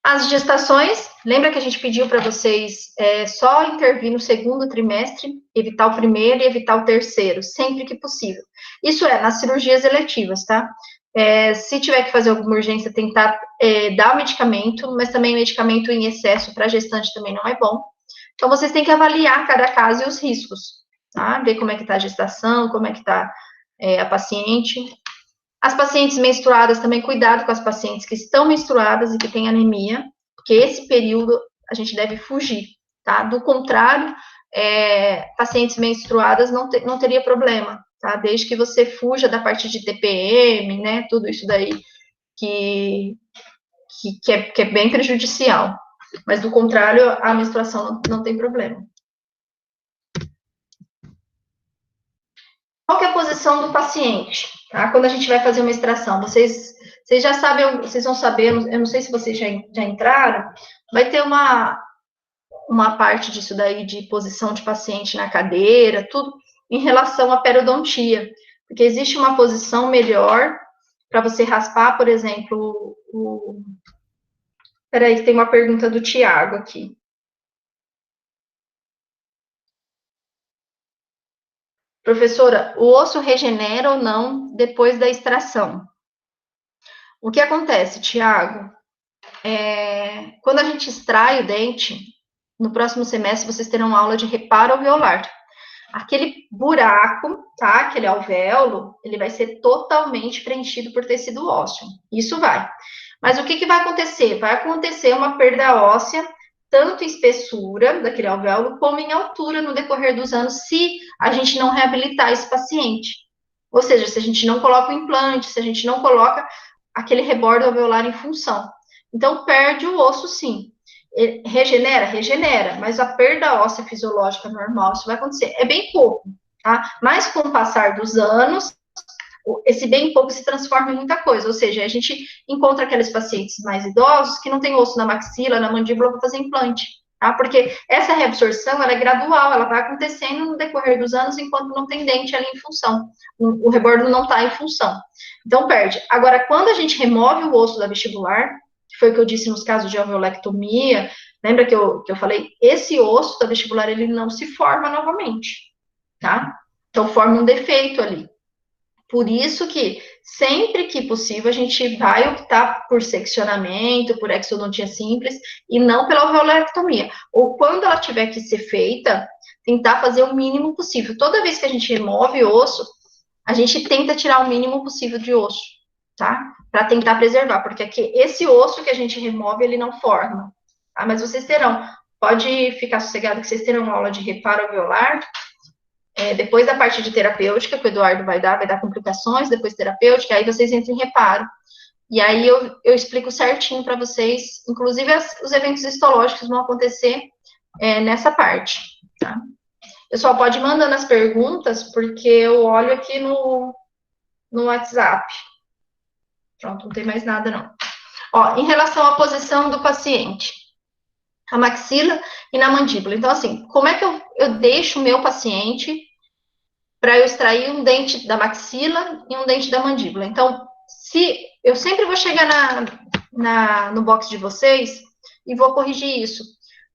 As gestações, lembra que a gente pediu para vocês só intervir no segundo trimestre, evitar o primeiro e evitar o terceiro, sempre que possível. Isso nas cirurgias eletivas, tá? Se tiver que fazer alguma urgência, tentar dar o medicamento, mas também medicamento em excesso para gestante também não é bom. Então, vocês têm que avaliar cada caso e os riscos, tá? Ver como é que está a gestação, como é que está a paciente. As pacientes menstruadas, também cuidado com as pacientes que estão menstruadas e que têm anemia, porque esse período a gente deve fugir, tá? Do contrário, pacientes menstruadas não teria problema, tá? Desde que você fuja da parte de TPM, né? Tudo isso daí que é bem prejudicial. Mas, do contrário, a menstruação não tem problema. Qual que é a posição do paciente? Tá? Quando a gente vai fazer uma extração, vocês já sabem, vocês vão saber, eu não sei se vocês já entraram, vai ter uma parte disso daí de posição de paciente na cadeira, tudo em relação à periodontia, porque existe uma posição melhor para você raspar, por exemplo, Peraí, que tem uma pergunta do Tiago aqui. Professora, o osso regenera ou não depois da extração? O que acontece, Tiago? Quando a gente extrai o dente, no próximo semestre vocês terão aula de reparo alveolar. Aquele buraco, tá? Aquele alvéolo, ele vai ser totalmente preenchido por tecido ósseo. Isso vai. Mas o que vai acontecer? Vai acontecer uma perda óssea, tanto em espessura daquele alvéolo, como em altura no decorrer dos anos, se a gente não reabilitar esse paciente. Ou seja, se a gente não coloca o implante, se a gente não coloca aquele rebordo alveolar em função. Então, perde o osso, sim. Regenera, mas a perda óssea fisiológica normal, isso vai acontecer. É bem pouco, tá? Mas com o passar dos anos, esse bem pouco se transforma em muita coisa. Ou seja, a gente encontra aqueles pacientes mais idosos que não tem osso na maxila, na mandíbula para fazer implante, tá? Porque essa reabsorção, ela é gradual, ela vai acontecendo no decorrer dos anos enquanto não tem dente ali em função. O rebordo não está em função. Então, perde. Agora, quando a gente remove o osso da vestibular, que foi o que eu disse nos casos de alveolectomia, lembra que eu falei? Esse osso da vestibular, ele não se forma novamente, tá? Então, forma um defeito ali. Por isso que, sempre que possível, a gente vai optar por seccionamento, por exodontia simples, e não pela alveolectomia. Ou quando ela tiver que ser feita, tentar fazer o mínimo possível. Toda vez que a gente remove osso, a gente tenta tirar o mínimo possível de osso, tá? Para tentar preservar, porque aqui, esse osso que a gente remove, ele não forma, tá? Mas vocês terão, pode ficar sossegado que vocês terão uma aula de reparo alveolar, depois da parte de terapêutica, que o Eduardo vai dar complicações, depois terapêutica, aí vocês entram em reparo. E aí eu explico certinho para vocês, inclusive os eventos histológicos vão acontecer nessa parte, tá? Pessoal, pode ir mandando as perguntas, porque eu olho aqui no WhatsApp. Pronto, não tem mais nada, não. Ó, em relação à posição do paciente, a maxila e na mandíbula. Então, assim, como é que eu deixo o meu paciente para eu extrair um dente da maxila e um dente da mandíbula? Então, se eu sempre vou chegar no box de vocês e vou corrigir isso,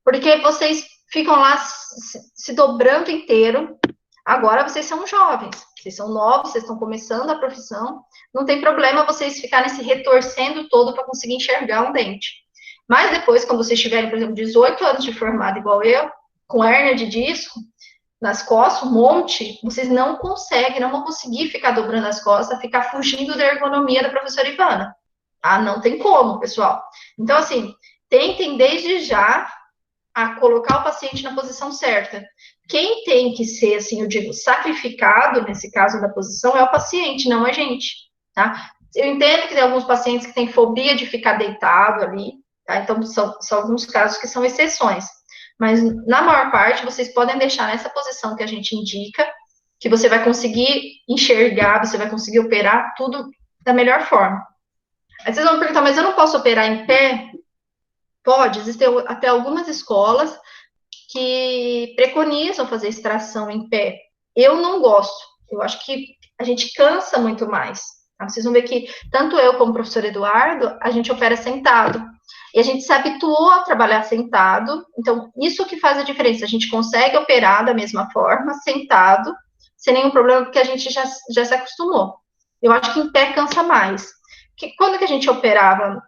porque vocês ficam lá se dobrando inteiro. Agora vocês são jovens, vocês são novos, vocês estão começando a profissão, não tem problema vocês ficarem se retorcendo todo para conseguir enxergar um dente. Mas depois, quando vocês tiverem, por exemplo, 18 anos de formado igual eu, com hérnia de disco, nas costas, um monte, vocês não vão conseguir ficar dobrando as costas, ficar fugindo da ergonomia da professora Ivana. Ah, não tem como, pessoal. Então, assim, tentem desde já a colocar o paciente na posição certa. Quem tem que ser, assim, eu digo, sacrificado, nesse caso da posição, é o paciente, não a gente, tá? Eu entendo que tem alguns pacientes que têm fobia de ficar deitado ali, tá? Então, são alguns casos que são exceções. Mas, na maior parte, vocês podem deixar nessa posição que a gente indica, que você vai conseguir enxergar, você vai conseguir operar tudo da melhor forma. Aí vocês vão perguntar, mas eu não posso operar em pé? Pode, existem até algumas escolas que preconizam fazer extração em pé. Eu não gosto. Eu acho que a gente cansa muito mais. Tá? Vocês vão ver que tanto eu como o professor Eduardo, a gente opera sentado. E a gente se habituou a trabalhar sentado. Então, isso que faz a diferença. A gente consegue operar da mesma forma, sentado, sem nenhum problema, porque a gente já se acostumou. Eu acho que em pé cansa mais. Quando que a gente operava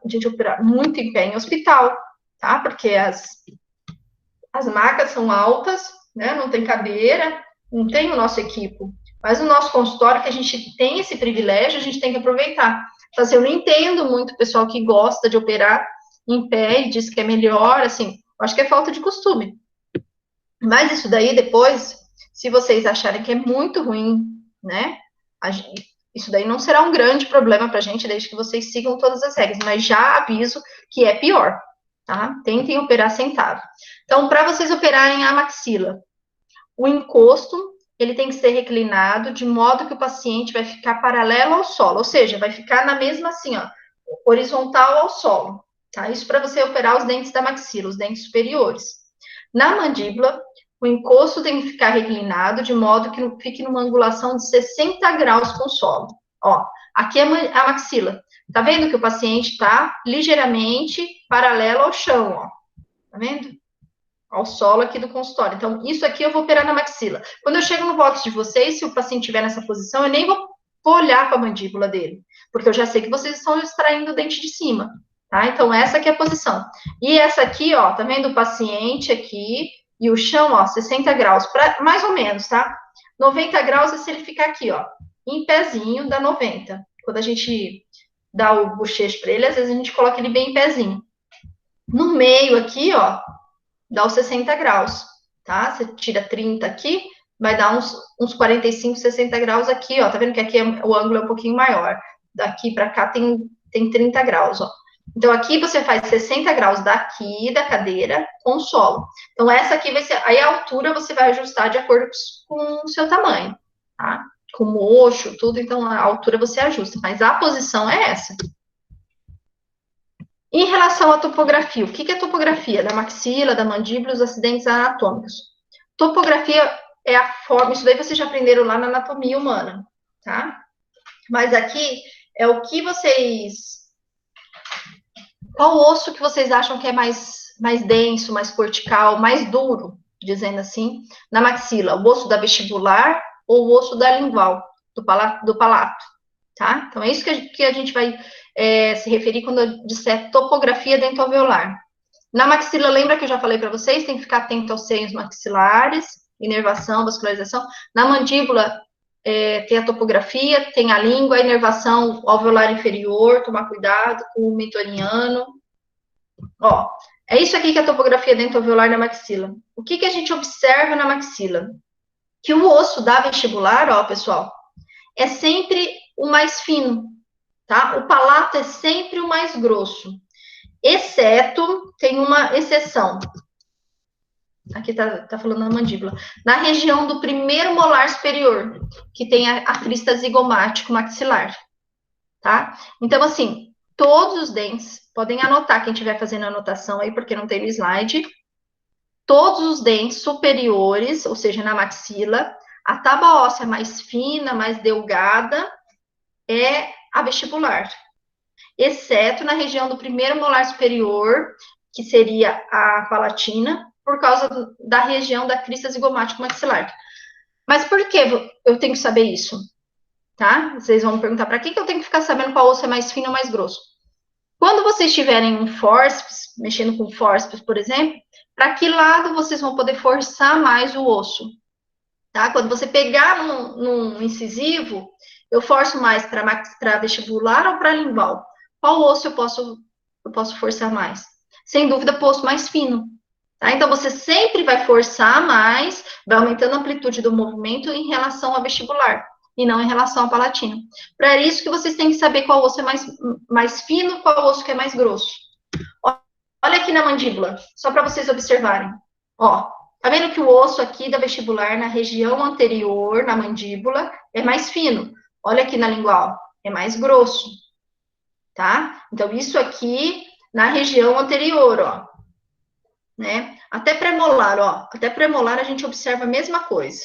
muito em pé em hospital, tá? Porque as macas são altas, né? Não tem cadeira, não tem o nosso equipo. Mas o nosso consultório, que a gente tem esse privilégio, a gente tem que aproveitar. Então, assim, eu não entendo muito o pessoal que gosta de operar em pé e diz que é melhor, assim, eu acho que é falta de costume. Mas isso daí, depois, se vocês acharem que é muito ruim, né? Isso daí não será um grande problema para a gente, desde que vocês sigam todas as regras. Mas já aviso que é pior, tá? Tentem operar sentado. Então, para vocês operarem a maxila, o encosto, ele tem que ser reclinado de modo que o paciente vai ficar paralelo ao solo, ou seja, vai ficar na mesma assim, ó, horizontal ao solo, tá? Isso para você operar os dentes da maxila, os dentes superiores. Na mandíbula, o encosto tem que ficar reclinado de modo que fique numa angulação de 60 graus com o solo. Ó, aqui é a maxila. Tá vendo que o paciente está ligeiramente paralelo ao chão, ó. Tá vendo? Ao solo aqui do consultório. Então, isso aqui eu vou operar na maxila. Quando eu chego no box de vocês, se o paciente estiver nessa posição, eu nem vou olhar para a mandíbula dele, porque eu já sei que vocês estão extraindo o dente de cima, tá? Então, essa aqui é a posição. E essa aqui, ó, tá vendo o paciente aqui e o chão, ó, 60 graus, mais ou menos, tá? 90 graus é se ele ficar aqui, ó, em pezinho, dá 90. Quando a gente dá o bochecho para ele, às vezes a gente coloca ele bem em pezinho. No meio aqui, ó, dá os 60 graus, tá? Você tira 30 aqui, vai dar uns 45, 60 graus aqui, ó. Tá vendo que aqui o ângulo é um pouquinho maior. Daqui para cá tem 30 graus, ó. Então, aqui você faz 60 graus daqui da cadeira com o solo. Então, essa aqui vai ser... Aí, a altura você vai ajustar de acordo com o seu tamanho, tá? Com o mocho, tudo. Então, a altura você ajusta. Mas a posição é essa. Em relação à topografia, o que é topografia? Da maxila, da mandíbula, os acidentes anatômicos. Topografia é a forma, isso daí vocês já aprenderam lá na anatomia humana, tá? Mas aqui é o que vocês... Qual osso que vocês acham que é mais denso, mais cortical, mais duro, dizendo assim, na maxila? O osso da vestibular ou o osso da lingual, do palato, tá? Então, é isso que a gente vai se referir quando eu disser topografia dentoalveolar. Na maxila, lembra que eu já falei para vocês? Tem que ficar atento aos seios maxilares, inervação, vascularização. Na mandíbula, tem a topografia, tem a língua, a inervação alveolar inferior, tomar cuidado com o mentoriano. Ó, é isso aqui que é a topografia dentoalveolar da maxila. O que a gente observa na maxila? Que o osso da vestibular, ó, pessoal, é sempre o mais fino, tá? O palato é sempre o mais grosso, exceto, tem uma exceção. Aqui tá falando na mandíbula. Na região do primeiro molar superior, que tem a crista zigomático maxilar, tá? Então, assim, todos os dentes, podem anotar, quem estiver fazendo anotação aí, porque não tem no slide, todos os dentes superiores, ou seja, na maxila, a tábua óssea mais fina, mais delgada, é a vestibular, exceto na região do primeiro molar superior, que seria a palatina, por causa da região da crista zigomático maxilar. Mas por que eu tenho que saber isso? Tá? Vocês vão me perguntar, para que eu tenho que ficar sabendo qual osso é mais fino ou mais grosso? Quando vocês tiverem um fórceps, mexendo com fórceps, por exemplo, para que lado vocês vão poder forçar mais o osso? Tá? Quando você pegar num incisivo, eu forço mais para vestibular ou para lingual? Qual osso eu posso forçar mais? Sem dúvida, o osso mais fino. Tá? Então, você sempre vai forçar mais, vai aumentando a amplitude do movimento em relação ao vestibular, e não em relação ao palatino. Para isso que vocês têm que saber qual osso é mais fino, qual osso que é mais grosso. Olha aqui na mandíbula, só para vocês observarem. Ó, Tá vendo que o osso aqui da vestibular, na região anterior, na mandíbula, é mais fino. Olha aqui na lingual, é mais grosso, tá? Então, isso aqui na região anterior, ó, né? Até premolar, ó, até premolar a gente observa a mesma coisa,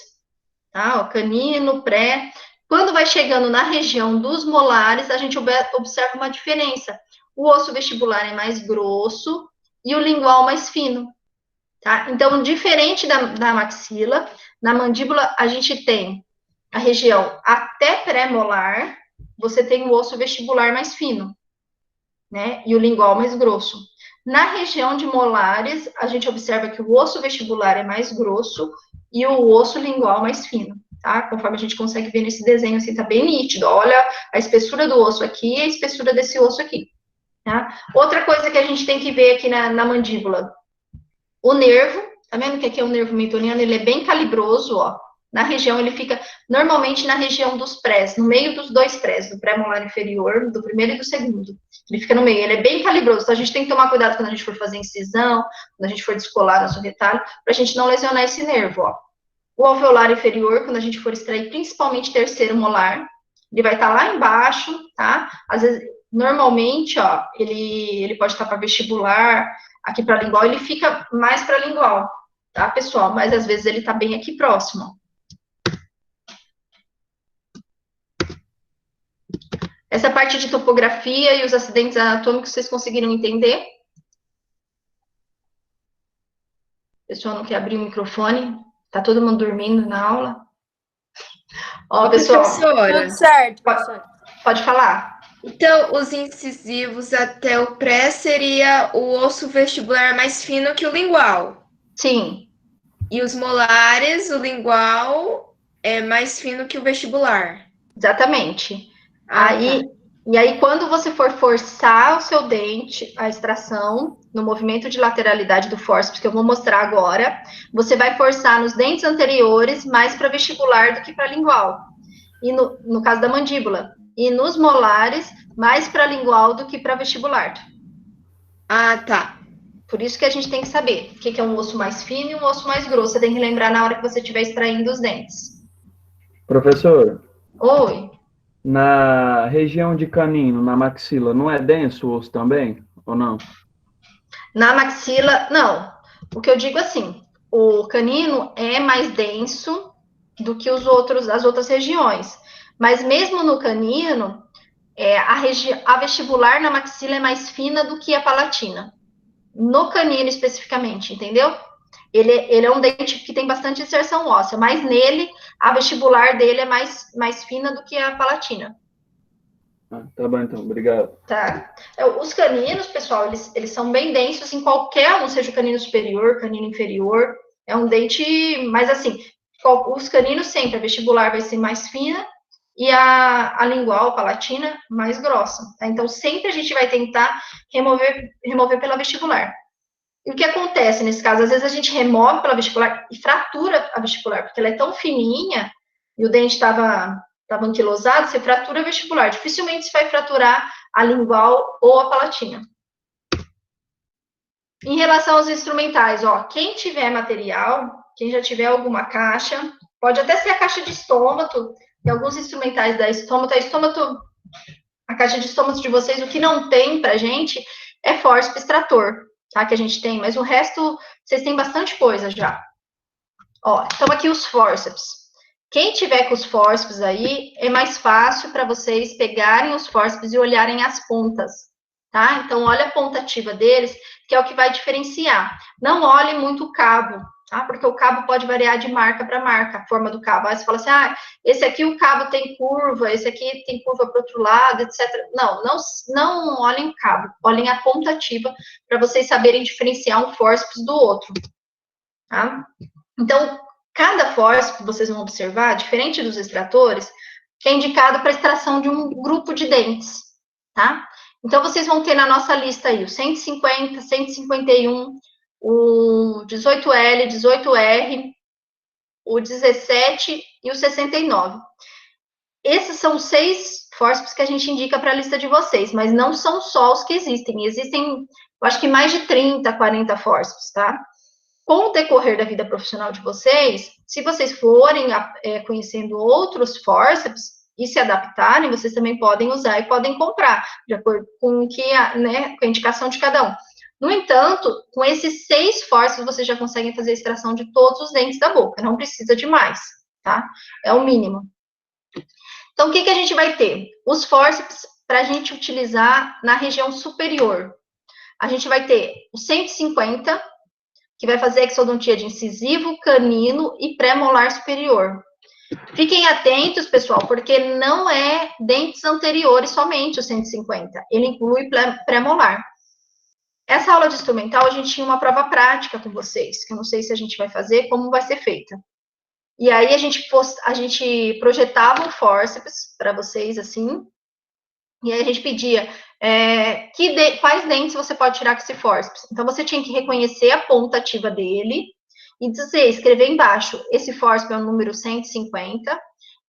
tá? Ó, canino, pré. Quando vai chegando na região dos molares, a gente observa uma diferença. O osso vestibular é mais grosso e o lingual mais fino, tá? Então, diferente da maxila, na mandíbula a gente tem a região até pré-molar, você tem o osso vestibular mais fino, né? E o lingual mais grosso. Na região de molares, a gente observa que o osso vestibular é mais grosso e o osso lingual mais fino, tá? Conforme a gente consegue ver nesse desenho, assim, tá bem nítido. Olha a espessura do osso aqui e a espessura desse osso aqui, tá? Outra coisa que a gente tem que ver aqui na mandíbula, o nervo, tá vendo que aqui é o nervo mentoniano, ele é bem calibroso, ó. Na região, ele fica normalmente na região dos prés, no meio dos dois prés, do pré-molar inferior, do primeiro e do segundo. Ele fica no meio, ele é bem calibroso, então a gente tem que tomar cuidado quando a gente for fazer incisão, quando a gente for descolar nosso retalho, para a gente não lesionar esse nervo, ó. O alveolar inferior, quando a gente for extrair principalmente terceiro molar, ele vai estar lá embaixo, tá? Às vezes, normalmente, ó, ele pode estar para vestibular, aqui para lingual, ele fica mais para lingual, tá, pessoal? Mas às vezes ele está bem aqui próximo. Essa parte de topografia e os acidentes anatômicos, vocês conseguiram entender? O pessoal não quer abrir o microfone? Tá todo mundo dormindo na aula? Ó, pessoal. Professora. Tudo certo, professora. Pode falar. Então, os incisivos até o pré seria o osso vestibular mais fino que o lingual. Sim. E os molares, o lingual é mais fino que o vestibular. Exatamente. E aí, quando você for forçar o seu dente, a extração, no movimento de lateralidade do fórceps, que eu vou mostrar agora, você vai forçar nos dentes anteriores mais para vestibular do que para lingual. E no caso da mandíbula. E nos molares, mais para lingual do que para vestibular. Ah, tá. Por isso que a gente tem que saber o que é um osso mais fino e um osso mais grosso. Você tem que lembrar na hora que você estiver extraindo os dentes. Professor? Oi. Na região de canino, na maxila, não é denso o osso também? Ou não? Na maxila, não. O que eu digo assim, o canino é mais denso do que as outras regiões. Mas mesmo no canino, a vestibular na maxila é mais fina do que a palatina. No canino especificamente, entendeu? Ele é um dente que tem bastante inserção óssea, mas nele, a vestibular dele é mais fina do que a palatina. Ah, tá bom, então. Obrigado. Tá. Os caninos, pessoal, eles são bem densos em qualquer um, seja o canino superior, canino inferior. É um dente, mas assim, os caninos sempre, a vestibular vai ser mais fina e a lingual, a palatina, mais grossa. Tá? Então, sempre a gente vai tentar remover pela vestibular. E o que acontece nesse caso? Às vezes a gente remove pela vestibular e fratura a vestibular, porque ela é tão fininha e o dente estava anquilosado, você fratura a vestibular. Dificilmente você vai fraturar a lingual ou a palatina. Em relação aos instrumentais, ó, quem tiver material, quem já tiver alguma caixa, pode até ser a caixa de estômato, tem alguns instrumentais da estômato. A caixa de estômato de vocês, o que não tem pra gente é fórceps extrator, tá? Que a gente tem, mas o resto, vocês têm bastante coisa já. Ó, então aqui os fórceps. Quem tiver com os fórceps aí, é mais fácil para vocês pegarem os fórceps e olharem as pontas, tá? Então, olha a ponta ativa deles, que é o que vai diferenciar. Não olhe muito o cabo, tá? Porque o cabo pode variar de marca para marca, a forma do cabo. Aí você fala assim, esse aqui o cabo tem curva, esse aqui tem curva para o outro lado, etc. Não olhem o cabo, olhem a ponta ativa para vocês saberem diferenciar um fórceps do outro, tá? Então, cada fórceps que vocês vão observar, diferente dos extratores, que é indicado para extração de um grupo de dentes, tá? Então, vocês vão ter na nossa lista aí o 150, 151, o 18L, 18R, o 17 e o 69. Esses são 6 fórceps que a gente indica para a lista de vocês, mas não são só os que existem. Existem, eu acho que mais de 30, 40 fórceps, tá? Com o decorrer da vida profissional de vocês, se vocês forem conhecendo outros fórceps e se adaptarem, vocês também podem usar e podem comprar, de acordo com com a indicação de cada um. No entanto, com esses 6 fórceps, vocês já conseguem fazer a extração de todos os dentes da boca, não precisa de mais, tá? É o mínimo. Então, o que a gente vai ter? Os fórceps para a gente utilizar na região superior. A gente vai ter o 150, que vai fazer exodontia de incisivo, canino e pré-molar superior. Fiquem atentos, pessoal, porque não é dentes anteriores somente o 150, ele inclui pré-molar. Essa aula de instrumental, a gente tinha uma prova prática com vocês, que eu não sei se a gente vai fazer, como vai ser feita. E aí, a gente projetava um fórceps para vocês, assim, e aí a gente pedia quais dentes você pode tirar com esse fórceps. Então, você tinha que reconhecer a ponta ativa dele e escrever embaixo, esse fórceps é o número 150,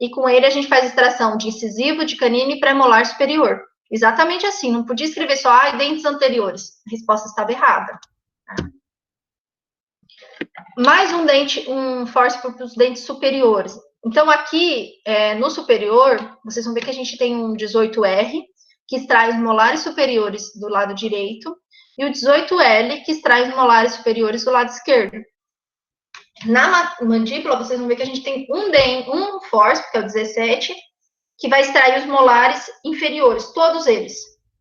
e com ele a gente faz extração de incisivo, de canino e pré-molar superior. Exatamente assim, não podia escrever só, dentes anteriores. A resposta estava errada. Mais um fórceps para os dentes superiores. Então, aqui, no superior, vocês vão ver que a gente tem um 18R, que extrai os molares superiores do lado direito, e o 18L, que extrai os molares superiores do lado esquerdo. Na mandíbula, vocês vão ver que a gente tem um fórceps, que é o 17, que vai extrair os molares inferiores, todos eles,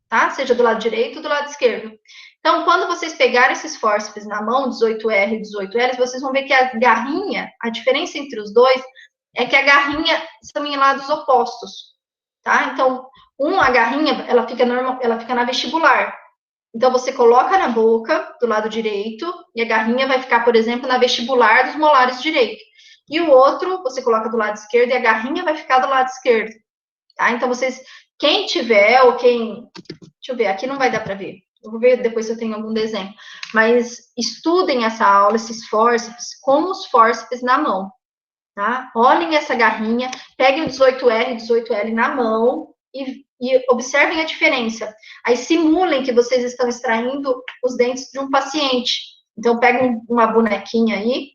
tá? Seja do lado direito ou do lado esquerdo. Então, quando vocês pegarem esses fórceps na mão, 18R e 18L, vocês vão ver que a garrinha, a diferença entre os dois, é que a garrinha são em lados opostos, tá? Então, a garrinha, ela fica na vestibular. Então, você coloca na boca, do lado direito, e a garrinha vai ficar, por exemplo, na vestibular dos molares direito. E o outro, você coloca do lado esquerdo, e a garrinha vai ficar do lado esquerdo. Tá? Então, quem tiver, ou quem... Deixa eu ver, aqui não vai dar para ver. Eu vou ver depois se eu tenho algum desenho. Mas estudem essa aula, esses fórceps, com os fórceps na mão. Tá? Olhem essa garrinha, peguem o 18R e 18L na mão e observem a diferença. Aí simulem que vocês estão extraindo os dentes de um paciente. Então, peguem uma bonequinha aí,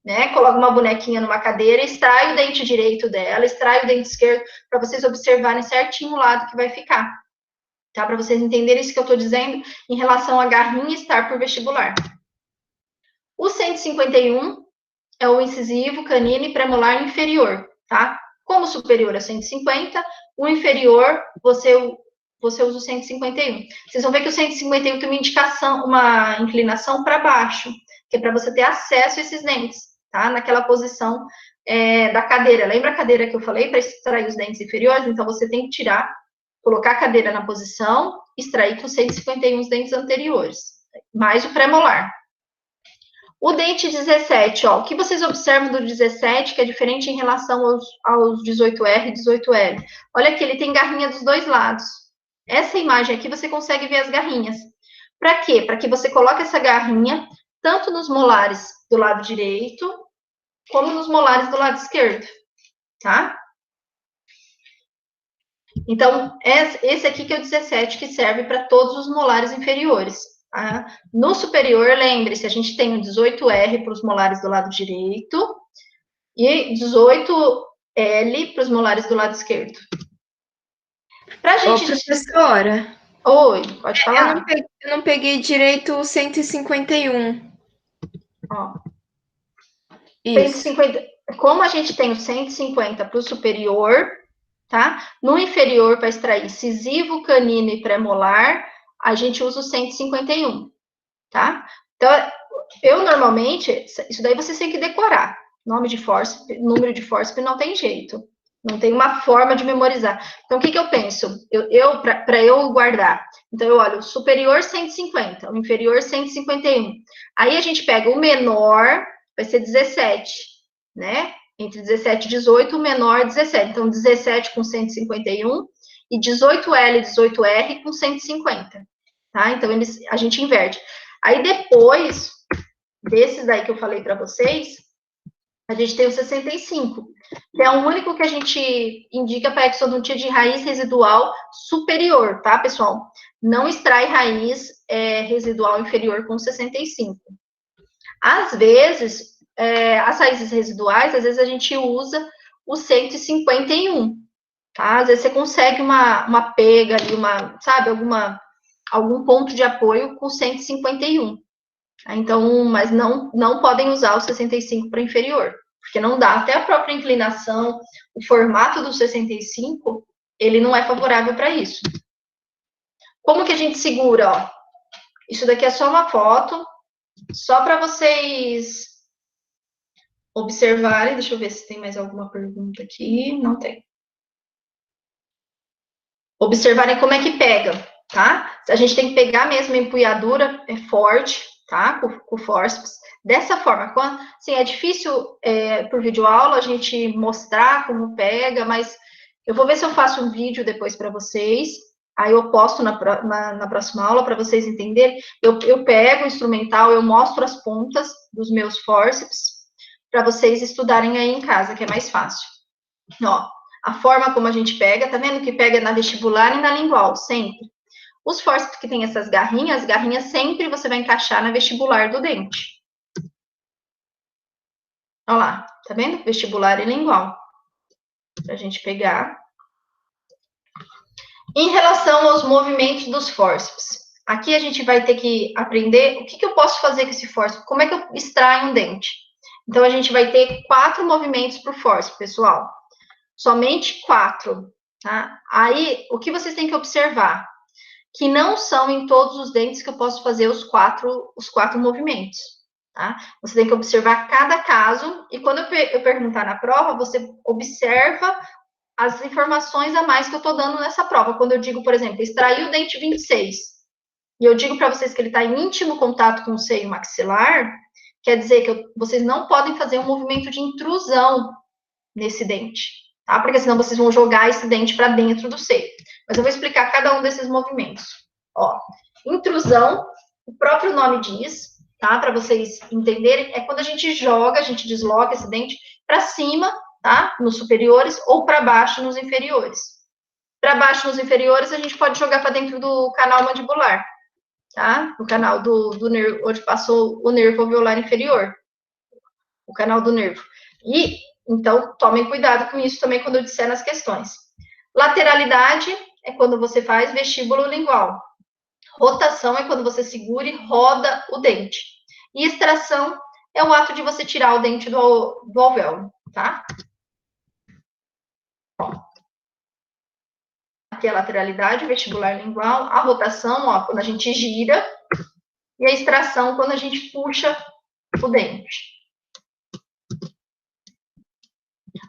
né? Coloca uma bonequinha numa cadeira, extrai o dente direito dela, extrai o dente esquerdo, para vocês observarem certinho o lado que vai ficar. Tá? Para vocês entenderem isso que eu estou dizendo em relação à garrinha estar por vestibular. O 151 é o incisivo, canino e premolar inferior, tá? Como o superior é 150, o inferior, você usa o 151. Vocês vão ver que o 151 tem uma inclinação para baixo, que é para você ter acesso a esses dentes, tá? Naquela posição da cadeira. Lembra a cadeira que eu falei para extrair os dentes inferiores? Então, você tem que colocar a cadeira na posição, extrair com 151 os dentes anteriores, mais o premolar. O dente 17, ó, o que vocês observam do 17, que é diferente em relação aos 18R e 18L? Olha aqui, ele tem garrinha dos dois lados. Essa imagem aqui, você consegue ver as garrinhas. Para quê? Para que você coloque essa garrinha tanto nos molares do lado direito, como nos molares do lado esquerdo, tá? Então, esse aqui que é o 17, que serve para todos os molares inferiores. Tá? No superior, lembre-se, a gente tem o 18R para os molares do lado direito e 18L para os molares do lado esquerdo. Pra gente... Ô, professora. Oi, pode falar. Eu não peguei direito o 151. Ó. Isso. 150, como a gente tem o 150 para o superior, tá? No inferior, para extrair incisivo, canino e premolar, a gente usa o 151, tá? Então, eu normalmente, isso daí vocês têm que decorar. Número de fórceps não tem jeito. Não tem uma forma de memorizar. Então, o que eu penso? Para eu guardar. Então, eu olho o superior 150, o inferior 151. Aí, a gente pega o menor, vai ser 17, né? Entre 17 e 18, o menor 17. Então, 17 com 151 e 18L e 18R com 150. Tá? Então, a gente inverte. Aí, depois desses daí que eu falei para vocês, a gente tem o 65, que é o único que a gente indica para exodontia de raiz residual superior, tá, pessoal? Não extrai raiz residual inferior com 65. Às vezes, as raízes residuais, às vezes a gente usa o 151, tá? Às vezes você consegue uma pega ali, sabe, algum ponto de apoio com 151. Então, mas não podem usar o 65 para inferior, porque não dá, até a própria inclinação, o formato do 65, ele não é favorável para isso. Como que a gente segura, ó? Isso daqui é só uma foto, só para vocês observarem. Deixa eu ver se tem mais alguma pergunta aqui. Não tem. Observarem como é que pega, tá? A gente tem que pegar mesmo a empunhadura forte, tá? Com o fórceps. Dessa forma, assim, é difícil por videoaula a gente mostrar como pega, mas eu vou ver se eu faço um vídeo depois para vocês. Aí eu posto na próxima aula para vocês entenderem. Eu pego o instrumental, eu mostro as pontas dos meus fórceps para vocês estudarem aí em casa, que é mais fácil. Ó, a forma como a gente pega, tá vendo que pega na vestibular e na lingual, sempre. Os fórceps que tem essas garrinhas sempre você vai encaixar na vestibular do dente. Olha lá, tá vendo? Vestibular e lingual. Pra gente pegar. Em relação aos movimentos dos fórceps, aqui a gente vai ter que aprender o que eu posso fazer com esse fórceps, como é que eu extraio um dente. Então, a gente vai ter 4 movimentos por fórceps, pessoal. Somente 4, tá? Aí, o que vocês têm que observar? Que não são em todos os dentes que eu posso fazer os quatro movimentos, tá? Você tem que observar cada caso, e quando eu perguntar na prova, você observa as informações a mais que eu estou dando nessa prova. Quando eu digo, por exemplo, extrair o dente 26, e eu digo para vocês que ele está em íntimo contato com o seio maxilar, quer dizer que vocês não podem fazer um movimento de intrusão nesse dente, tá? Porque senão vocês vão jogar esse dente para dentro do seio. Mas eu vou explicar cada um desses movimentos. Ó, intrusão, o próprio nome diz, tá? Para vocês entenderem, é quando a gente joga, a gente desloca esse dente para cima, tá? Nos superiores, ou para baixo nos inferiores. Para baixo nos inferiores, a gente pode jogar para dentro do canal mandibular, tá? O canal do nervo, onde passou o nervo alveolar inferior. O canal do nervo. E, então, tomem cuidado com isso também quando eu disser nas questões. Lateralidade é quando você faz vestíbulo lingual. Rotação é quando você segura e roda o dente. E extração é o ato de você tirar o dente do alvéolo, tá? Aqui é a lateralidade, vestibular lingual. A rotação, ó, quando a gente gira. E a extração, quando a gente puxa o dente.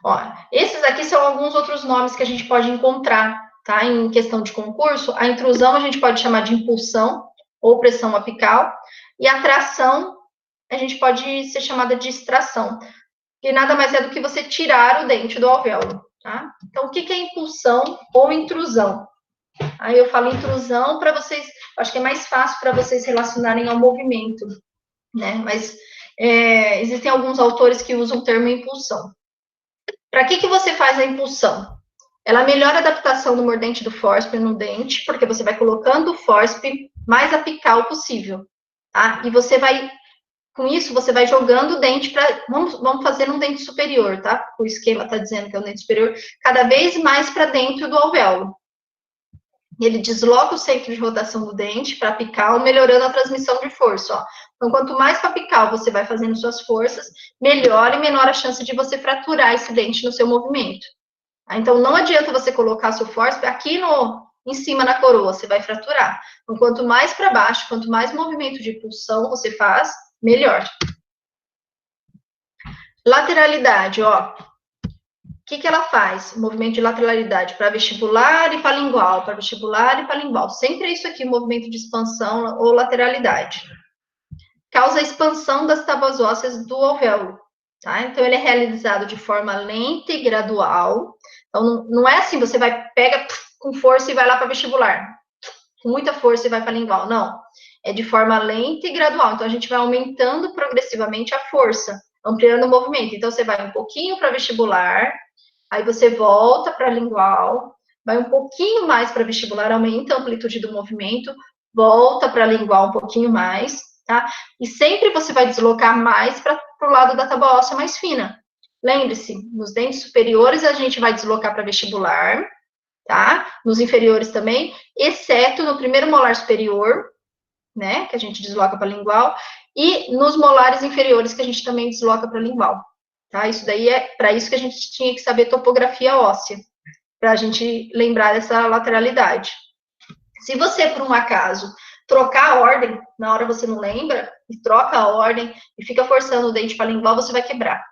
Ó, esses aqui são alguns outros nomes que a gente pode encontrar, tá? Em questão de concurso, a intrusão a gente pode chamar de impulsão ou pressão apical, e a tração a gente pode ser chamada de extração, que nada mais é do que você tirar o dente do alvéolo, tá? Então, o que é impulsão ou intrusão? Aí eu falo intrusão para vocês, acho que é mais fácil para vocês relacionarem ao movimento, né? Mas existem alguns autores que usam o termo impulsão. Para que você faz a impulsão? Ela melhora a adaptação do mordente do fórceps no dente, porque você vai colocando o fórceps mais apical possível, tá? E você vai, com isso, você vai jogando o dente para, vamos fazer um dente superior, tá? O esquema está dizendo que é um dente superior, cada vez mais para dentro do alvéolo. Ele desloca o centro de rotação do dente para apical, melhorando a transmissão de força, ó. Então, quanto mais para apical você vai fazendo suas forças, melhor e menor a chance de você fraturar esse dente no seu movimento. Então, não adianta você colocar seu fórceps aqui em cima na coroa, você vai fraturar. Então, quanto mais para baixo, quanto mais movimento de impulsão você faz, melhor. Lateralidade, ó. O que ela faz? O movimento de lateralidade para vestibular e para lingual, para vestibular e para lingual. Sempre é isso aqui, movimento de expansão ou lateralidade. Causa a expansão das tábuas ósseas do alvéolo, tá? Então, ele é realizado de forma lenta e gradual. Então, não é assim, você pega com força e vai lá para vestibular. Com muita força e vai para lingual, não. É de forma lenta e gradual. Então, a gente vai aumentando progressivamente a força, ampliando o movimento. Então, você vai um pouquinho para vestibular, aí você volta para lingual, vai um pouquinho mais para vestibular, aumenta a amplitude do movimento, volta para lingual um pouquinho mais, tá? E sempre você vai deslocar mais para o lado da tábua óssea mais fina. Lembre-se, nos dentes superiores a gente vai deslocar para vestibular, tá? Nos inferiores também, exceto no primeiro molar superior, né, que a gente desloca para lingual, e nos molares inferiores que a gente também desloca para lingual, tá? Isso daí é para isso que a gente tinha que saber topografia óssea, para a gente lembrar dessa lateralidade. Se você, por um acaso, trocar a ordem, na hora você não lembra, e troca a ordem, e fica forçando o dente para lingual, você vai quebrar,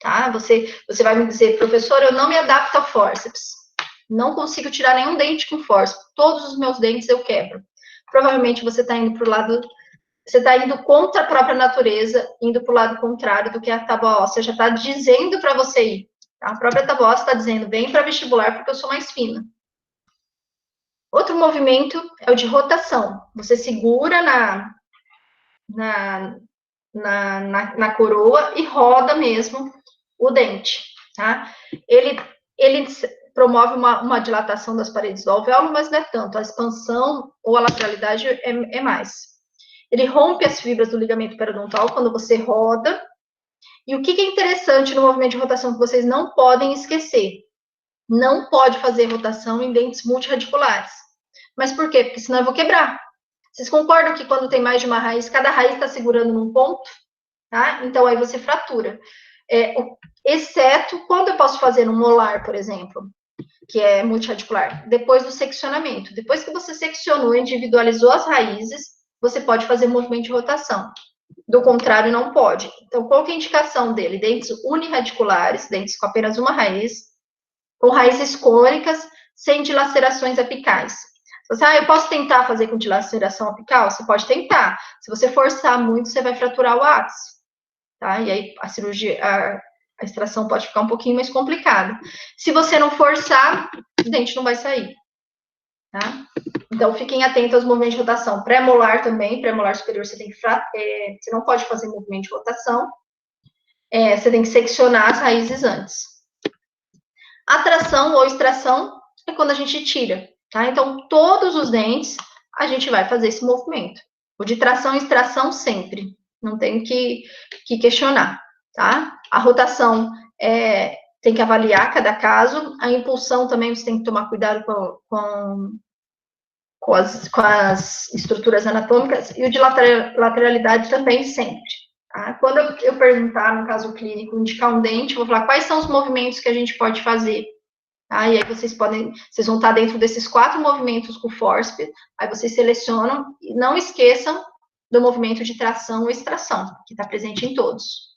tá? Você vai me dizer, professor, eu não me adapto a fórceps, não consigo tirar nenhum dente com fórceps, todos os meus dentes eu quebro. Provavelmente você está indo para o lado, você está indo contra a própria natureza, indo para o lado contrário do que a tábua óssea já está dizendo para você ir. Tá? A própria tábua óssea está dizendo, vem para vestibular porque eu sou mais fina. Outro movimento é o de rotação. Você segura na coroa e roda mesmo o dente, tá? Ele promove uma dilatação das paredes do alvéolo, mas não é tanto. A expansão ou a lateralidade é mais. Ele rompe as fibras do ligamento periodontal quando você roda. E o que é interessante no movimento de rotação que vocês não podem esquecer? Não pode fazer rotação em dentes multirradiculares. Mas por quê? Porque senão eu vou quebrar. Vocês concordam que quando tem mais de uma raiz, cada raiz está segurando num ponto? Tá? Então, aí você fratura. Exceto quando eu posso fazer no molar, por exemplo, que é multirradicular, depois do seccionamento. Depois que você seccionou, individualizou as raízes, você pode fazer movimento de rotação. Do contrário, não pode. Então, qual que é a indicação dele? Dentes unirradiculares, dentes com apenas uma raiz, com raízes cônicas, sem dilacerações apicais. Você, eu posso tentar fazer com dilaceração apical? Você pode tentar. Se você forçar muito, você vai fraturar o ápice. Tá? E aí a cirurgia, a extração pode ficar um pouquinho mais complicada. Se você não forçar, o dente não vai sair. Tá? Então, fiquem atentos aos movimentos de rotação. Pré-molar também, pré-molar superior, você não pode fazer movimento de rotação. Você tem que seccionar as raízes antes. Atração ou extração é quando a gente tira. Tá? Então, todos os dentes, a gente vai fazer esse movimento. O de tração e extração sempre. Não tem que questionar. Tá? A rotação tem que avaliar cada caso. A impulsão também você tem que tomar cuidado com as estruturas anatômicas. E o de lateralidade também sempre. Tá? Quando eu perguntar, no caso clínico, indicar um dente, eu vou falar quais são os movimentos que a gente pode fazer. Tá? E aí vocês vão estar dentro desses 4 movimentos com fórceps, aí vocês selecionam, e não esqueçam do movimento de tração ou extração, que está presente em todos.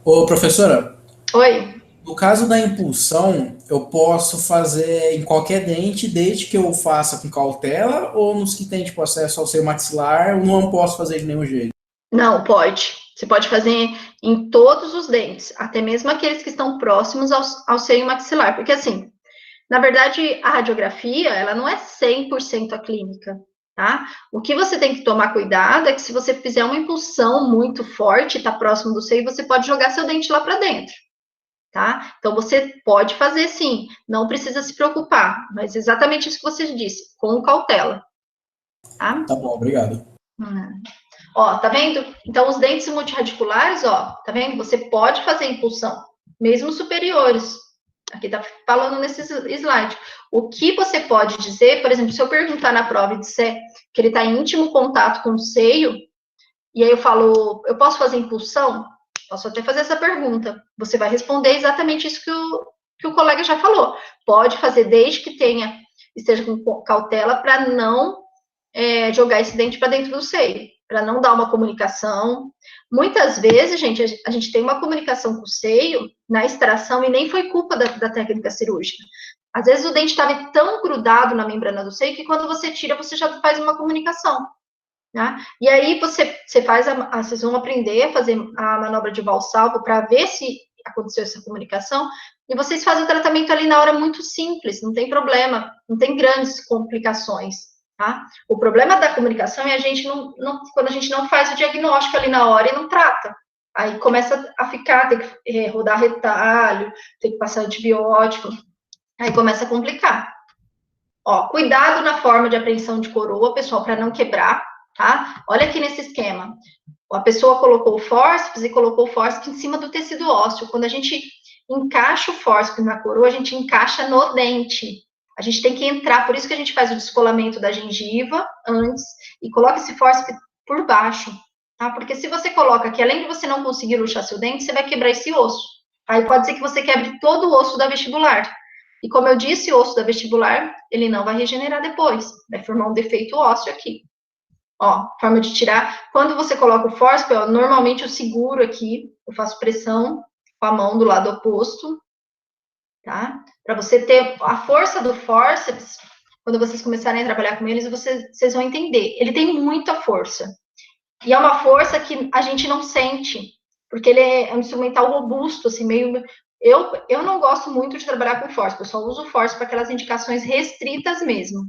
Ô, professora. Oi. No caso da impulsão, eu posso fazer em qualquer dente, desde que eu faça com cautela, ou nos que tem tipo, acesso ao seio maxilar, eu não posso fazer de nenhum jeito? Não, pode. Você pode fazer em todos os dentes, até mesmo aqueles que estão próximos ao seio maxilar, porque assim, na verdade, a radiografia, ela não é 100% a clínica, tá? O que você tem que tomar cuidado é que se você fizer uma impulsão muito forte, está próximo do seio, você pode jogar seu dente lá para dentro, tá? Então, você pode fazer sim, não precisa se preocupar, mas exatamente isso que você disse, com cautela, tá? Tá bom, obrigado. Ó, tá vendo? Então, os dentes multirradiculares, ó, tá vendo? Você pode fazer impulsão, mesmo superiores. Aqui tá falando nesse slide. O que você pode dizer, por exemplo, se eu perguntar na prova e disser que ele está em íntimo contato com o seio, e aí eu falo, eu posso fazer impulsão? Posso até fazer essa pergunta. Você vai responder exatamente isso que o colega já falou. Pode fazer desde que esteja com cautela para não jogar esse dente para dentro do seio, para não dar uma comunicação. Muitas vezes, gente, a gente tem uma comunicação com o seio na extração e nem foi culpa da técnica cirúrgica. Às vezes o dente estava tão grudado na membrana do seio que quando você tira, você já faz uma comunicação. Né? E aí vocês vão aprender a fazer a manobra de valsalvo para ver se aconteceu essa comunicação, e vocês fazem o tratamento ali na hora muito simples, não tem problema, não tem grandes complicações. Tá? O problema da comunicação é quando a gente não faz o diagnóstico ali na hora e não trata. Aí começa a ficar, tem que rodar retalho, tem que passar antibiótico, aí começa a complicar. Ó, cuidado na forma de apreensão de coroa, pessoal, para não quebrar, tá? Olha aqui nesse esquema. A pessoa colocou o fórceps e colocou o fórceps em cima do tecido ósseo. Quando a gente encaixa o fórceps na coroa, a gente encaixa no dente. A gente tem que entrar, por isso que a gente faz o descolamento da gengiva antes e coloca esse fórceps por baixo, tá? Porque se você coloca aqui, além de você não conseguir luxar seu dente, você vai quebrar esse osso. Aí pode ser que você quebre todo o osso da vestibular. E como eu disse, o osso da vestibular, ele não vai regenerar depois. Vai formar um defeito ósseo aqui. Ó, forma de tirar. Quando você coloca o fórceps, ó, normalmente eu seguro aqui, eu faço pressão com a mão do lado oposto, tá? Para você ter a força do fórceps, quando vocês começarem a trabalhar com eles, vocês vão entender. Ele tem muita força. E é uma força que a gente não sente, porque ele é um instrumental robusto, assim, meio... Eu não gosto muito de trabalhar com fórceps, eu só uso o fórceps para aquelas indicações restritas mesmo.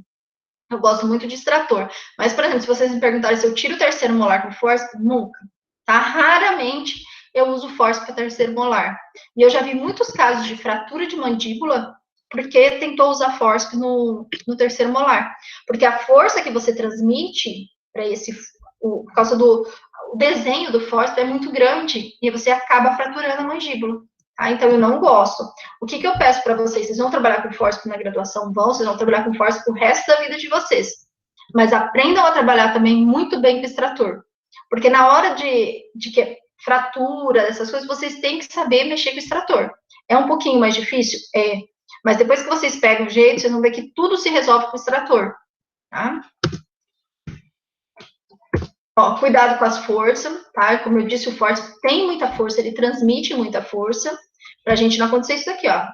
Eu gosto muito de extrator. Mas, por exemplo, se vocês me perguntarem se eu tiro o terceiro molar com fórceps, nunca. Tá? Raramente eu uso fórceps para terceiro molar. E eu já vi muitos casos de fratura de mandíbula porque tentou usar fórceps no terceiro molar. Porque a força que você transmite para por causa do desenho do fórceps é muito grande e você acaba fraturando a mandíbula. Tá? Então, eu não gosto. O que eu peço para vocês? Vocês vão trabalhar com fórceps na graduação? Vocês vão trabalhar com fórceps o resto da vida de vocês. Mas aprendam a trabalhar também muito bem com o extrator. Porque na hora de que fratura, essas coisas, vocês têm que saber mexer com o extrator. É um pouquinho mais difícil? É. Mas depois que vocês pegam o jeito, vocês vão ver que tudo se resolve com o extrator. Tá? Ó, cuidado com as forças, tá? Como eu disse, o fórceps tem muita força, ele transmite muita força, pra gente não acontecer isso daqui, ó.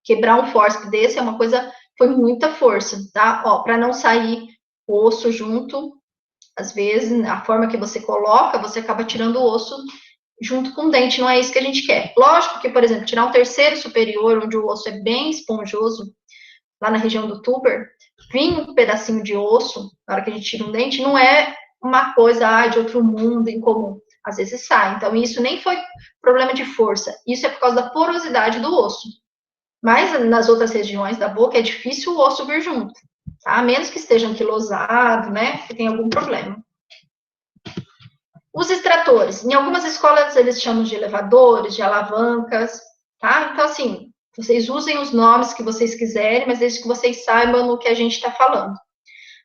Quebrar um fórceps desse é uma coisa, foi muita força, tá? Ó, pra não sair o osso junto, às vezes, a forma que você coloca, você acaba tirando o osso junto com o dente, não é isso que a gente quer. Lógico que, por exemplo, tirar um terceiro superior, onde o osso é bem esponjoso, lá na região do tuber, vir um pedacinho de osso, na hora que a gente tira um dente, não é uma coisa de outro mundo, incomum. Às vezes sai. Então, isso nem foi problema de força. Isso é por causa da porosidade do osso. Mas nas outras regiões da boca é difícil o osso vir junto. Tá? A menos que esteja anquilosado, né? Que tem algum problema. Os extratores. Em algumas escolas eles chamam de elevadores, de alavancas. Tá? Então, assim, vocês usem os nomes que vocês quiserem, mas desde que vocês saibam o que a gente está falando.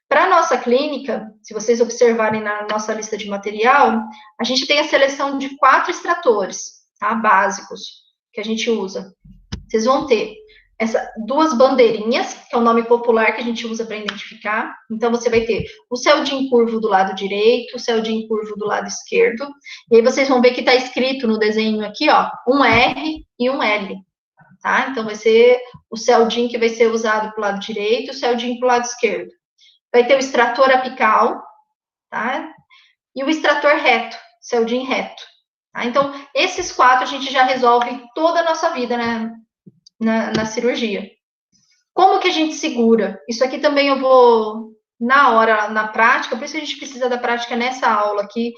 Para a nossa clínica, se vocês observarem na nossa lista de material, a gente tem a seleção de 4 extratores, tá? Básicos, que a gente usa. Vocês vão ter essas 2 bandeirinhas, que é o nome popular que a gente usa para identificar. Então, você vai ter o Seldin curvo do lado direito, o Seldin curvo do lado esquerdo. E aí, vocês vão ver que está escrito no desenho aqui, ó, um R e um L. Tá? Então, vai ser o Seldin que vai ser usado para o lado direito, o Seldin para o lado esquerdo. Vai ter o extrator apical, tá? E o extrator reto, Seldin reto. Tá? Então, esses 4 a gente já resolve toda a nossa vida, né, na cirurgia. Como que a gente segura? Isso aqui também eu vou, na hora, na prática, por isso que a gente precisa da prática nessa aula aqui,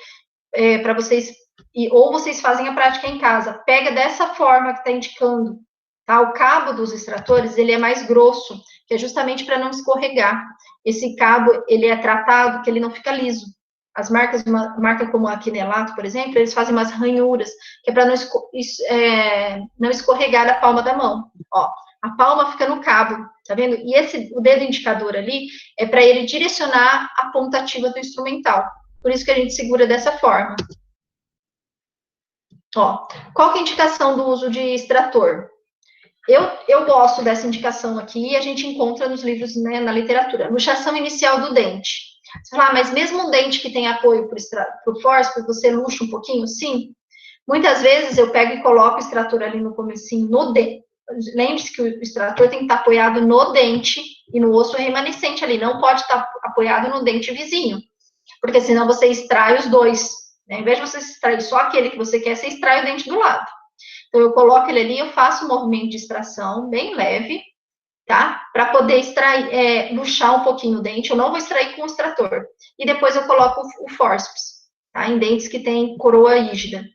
para vocês, ou vocês fazem a prática em casa. Pega dessa forma que está indicando. Tá? O cabo dos extratores, ele é mais grosso, que é justamente para não escorregar. Esse cabo, ele é tratado que ele não fica liso. As marcas como a Quinelato, por exemplo, eles fazem umas ranhuras, que é para não escorregar da palma da mão. Ó, a palma fica no cabo, tá vendo? E o dedo indicador ali é para ele direcionar a ponta ativa do instrumental. Por isso que a gente segura dessa forma. Ó, qual que é a indicação do uso de extrator? Eu gosto dessa indicação aqui, e a gente encontra nos livros, né, na literatura. Luxação inicial do dente. Você fala, mas mesmo um dente que tem apoio para o fórceps, você luxa um pouquinho? Sim. Muitas vezes eu pego e coloco o extrator ali no comecinho, no dente. Lembre-se que o extrator tem que estar apoiado no dente e no osso remanescente ali. Não pode estar apoiado no dente vizinho. Porque senão você extrai os dois. Né? Ao invés de você extrair só aquele que você quer, você extrai o dente do lado. Então, eu coloco ele ali, eu faço um movimento de extração bem leve, tá? Para poder extrair, luxar um pouquinho o dente. Eu não vou extrair com o extrator. E depois eu coloco o fórceps, tá? Em dentes que tem coroa rígida.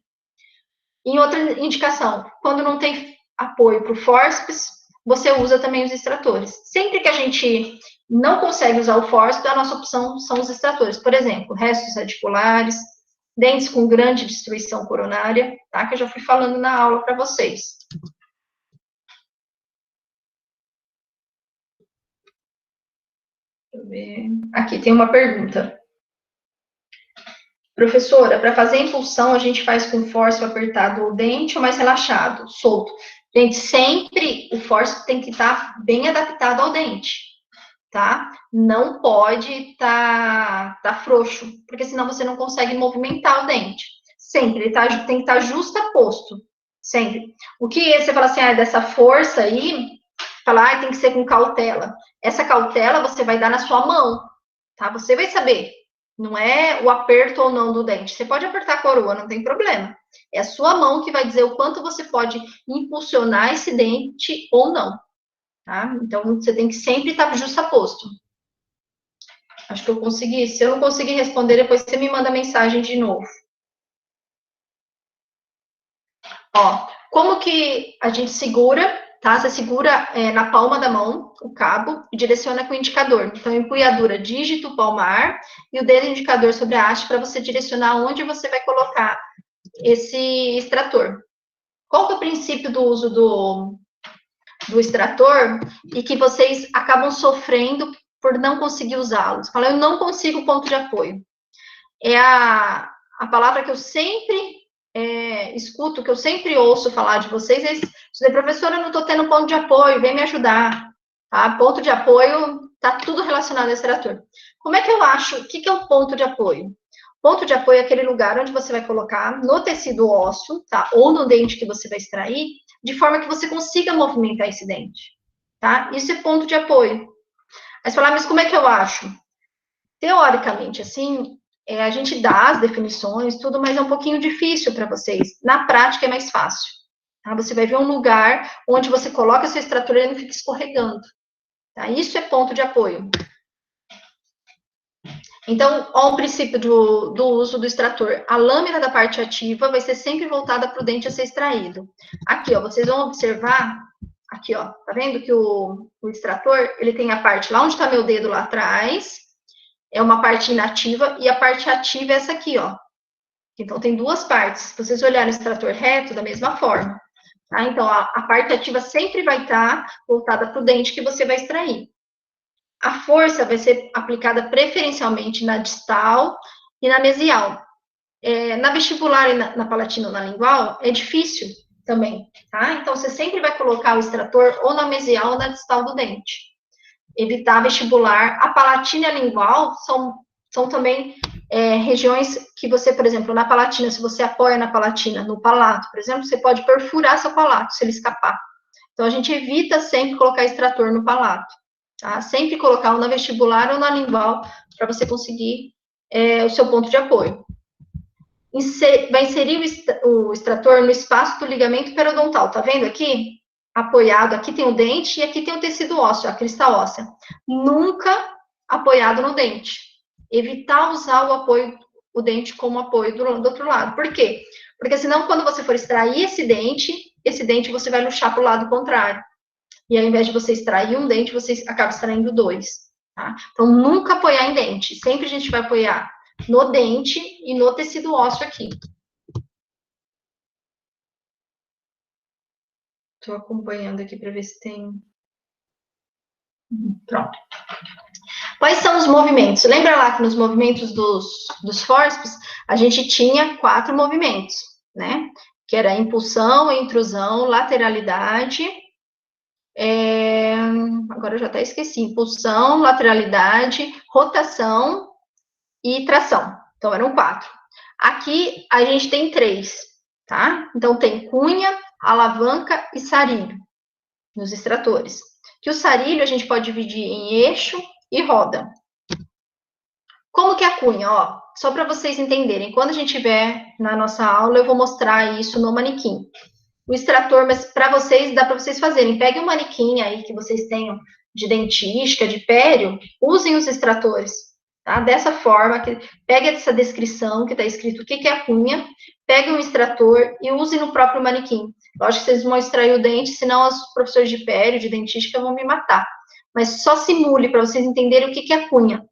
Em outra indicação, quando não tem apoio para o fórceps, você usa também os extratores. Sempre que a gente não consegue usar o fórceps, a nossa opção são os extratores. Por exemplo, restos radiculares, dentes com grande destruição coronária, tá? Que eu já fui falando na aula para vocês. Deixa eu ver. Aqui tem uma pergunta. Professora, para fazer a impulsão, a gente faz com fórceps apertado o dente ou mais relaxado, solto? Gente, sempre o fórceps tem que estar bem adaptado ao dente, tá? Não pode estar frouxo, porque senão você não consegue movimentar o dente. Sempre, ele tem que estar justaposto, sempre. O que você fala assim, dessa força aí, fala, tem que ser com cautela. Essa cautela você vai dar na sua mão, tá? Você vai saber. Não é o aperto ou não do dente. Você pode apertar a coroa, não tem problema. É a sua mão que vai dizer o quanto você pode impulsionar esse dente ou não. Tá? Então, você tem que sempre estar justaposto. Acho que eu consegui. Se eu não conseguir responder, depois você me manda mensagem de novo. Ó, como que a gente segura, tá? Você segura na palma da mão o cabo e direciona com o indicador. Então, empunhadura, dígito, palmar e o dedo indicador sobre a haste para você direcionar onde você vai colocar esse extrator. Qual que é o princípio do uso do extrator e que vocês acabam sofrendo por não conseguir usá-los? Fala, eu não consigo ponto de apoio. É a palavra que eu sempre escuto, que eu sempre ouço falar de vocês, é professora, eu não estou tendo ponto de apoio, vem me ajudar. Tá? Ponto de apoio, está tudo relacionado ao extrator. Como é que eu acho, o que é o ponto de apoio? Ponto de apoio é aquele lugar onde você vai colocar no tecido ósseo, tá? Ou no dente que você vai extrair, de forma que você consiga movimentar esse dente, tá? Isso é ponto de apoio. Aí você fala, mas como é que eu acho? Teoricamente, assim, a gente dá as definições, tudo, mas é um pouquinho difícil para vocês. Na prática é mais fácil. Tá? Você vai ver um lugar onde você coloca seu extrator e ele não fica escorregando. Tá? Isso é ponto de apoio. Então, ó, o princípio do uso do extrator. A lâmina da parte ativa vai ser sempre voltada para o dente a ser extraído. Aqui, ó, vocês vão observar, aqui, ó, tá vendo que o extrator, ele tem a parte lá onde está meu dedo lá atrás, é uma parte inativa, e a parte ativa é essa aqui, ó. Então, tem duas partes. Se vocês olharem o extrator reto, da mesma forma. Tá? Então, a parte ativa sempre vai estar voltada para o dente que você vai extrair. A força vai ser aplicada preferencialmente na distal e na mesial. Na vestibular e na palatina ou na lingual, é difícil também, tá? Então, você sempre vai colocar o extrator ou na mesial ou na distal do dente. Evitar vestibular. A palatina e a lingual são também regiões que você, por exemplo, na palatina, se você apoia na palatina, no palato, por exemplo, você pode perfurar seu palato, se ele escapar. Então, a gente evita sempre colocar extrator no palato. Tá? Sempre colocar ou na vestibular ou na lingual para você conseguir o seu ponto de apoio. Vai inserir o extrator no espaço do ligamento periodontal. Tá vendo aqui? Apoiado. Aqui tem o dente e aqui tem o tecido ósseo, a crista óssea. Nunca apoiado no dente. Evitar usar o dente como apoio do outro lado. Por quê? Porque senão, quando você for extrair esse dente você vai luxar para o lado contrário. E ao invés de você extrair um dente, você acaba extraindo dois. Tá? Então, nunca apoiar em dente. Sempre a gente vai apoiar no dente e no tecido ósseo aqui. Estou acompanhando aqui para ver se tem... Pronto. Quais são os movimentos? Lembra lá que nos movimentos dos fórceps, a gente tinha 4 movimentos, né? Que era impulsão, intrusão, lateralidade... agora eu já até esqueci, impulsão, lateralidade, rotação e tração. Então, eram 4. Aqui, a gente tem 3, tá? Então, tem cunha, alavanca e sarilho nos extratores. Que o sarilho a gente pode dividir em eixo e roda. Como que é a cunha? Ó, só para vocês entenderem, quando a gente tiver na nossa aula, eu vou mostrar isso no manequim. O extrator, mas para vocês, dá para vocês fazerem. Peguem um manequim aí que vocês tenham de dentística, de pério, usem os extratores. tá? Dessa forma, pega essa descrição que está escrito o que é a cunha, pegue um extrator e use no próprio manequim. Lógico que vocês vão extrair o dente, senão os professores de pério, de dentística, vão me matar. Mas só simule para vocês entenderem o que é a cunha.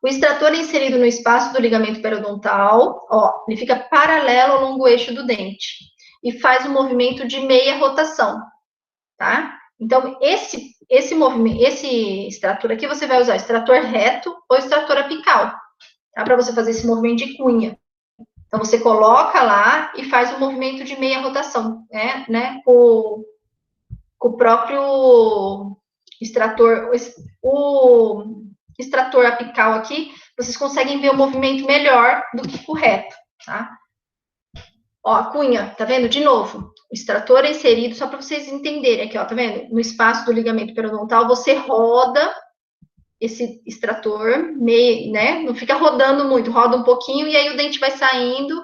O extrator é inserido no espaço do ligamento periodontal, ó, ele fica paralelo ao longo eixo do dente e faz um movimento de meia rotação, tá? Então, esse movimento, esse extrator aqui, você vai usar extrator reto ou extrator apical, tá? Para você fazer esse movimento de cunha. Então, você coloca lá e faz um movimento de meia rotação, né? Com o próprio extrator, o extrator apical aqui, vocês conseguem ver o movimento melhor do que com o reto, tá? Ó, a cunha, tá vendo? De novo, o extrator é inserido, só para vocês entenderem aqui, ó, tá vendo? No espaço do ligamento periodontal, você roda esse extrator, meio, né? Não fica rodando muito, roda um pouquinho e aí o dente vai saindo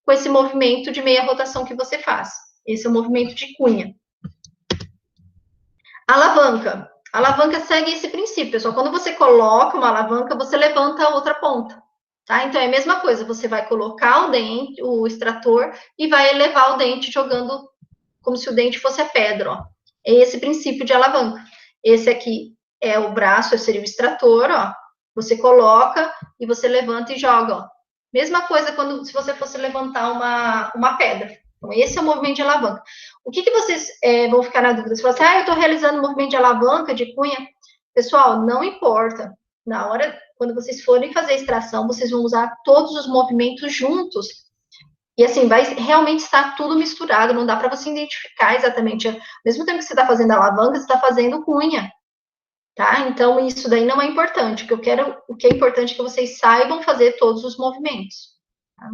com esse movimento de meia rotação que você faz. Esse é o movimento de cunha. Alavanca. A alavanca segue esse princípio, pessoal. Quando você coloca uma alavanca, você levanta a outra ponta, tá? Então, é a mesma coisa. Você vai colocar o dente, o extrator, e vai elevar o dente jogando como se o dente fosse a pedra, ó. É esse princípio de alavanca. Esse aqui é o braço, seria o extrator, ó. Você coloca e você levanta e joga, ó. Mesma coisa se você fosse levantar uma pedra. Então, esse é o movimento de alavanca. O que vocês vão ficar na dúvida? Você fala assim, eu estou realizando um movimento de alavanca, de cunha. Pessoal, não importa. Na hora, quando vocês forem fazer a extração, vocês vão usar todos os movimentos juntos. E assim, vai realmente estar tudo misturado, não dá para você identificar exatamente. Ao mesmo tempo que você está fazendo alavanca, você está fazendo cunha. Tá? Então, isso daí não é importante. O que é importante é que vocês saibam fazer todos os movimentos. Tá?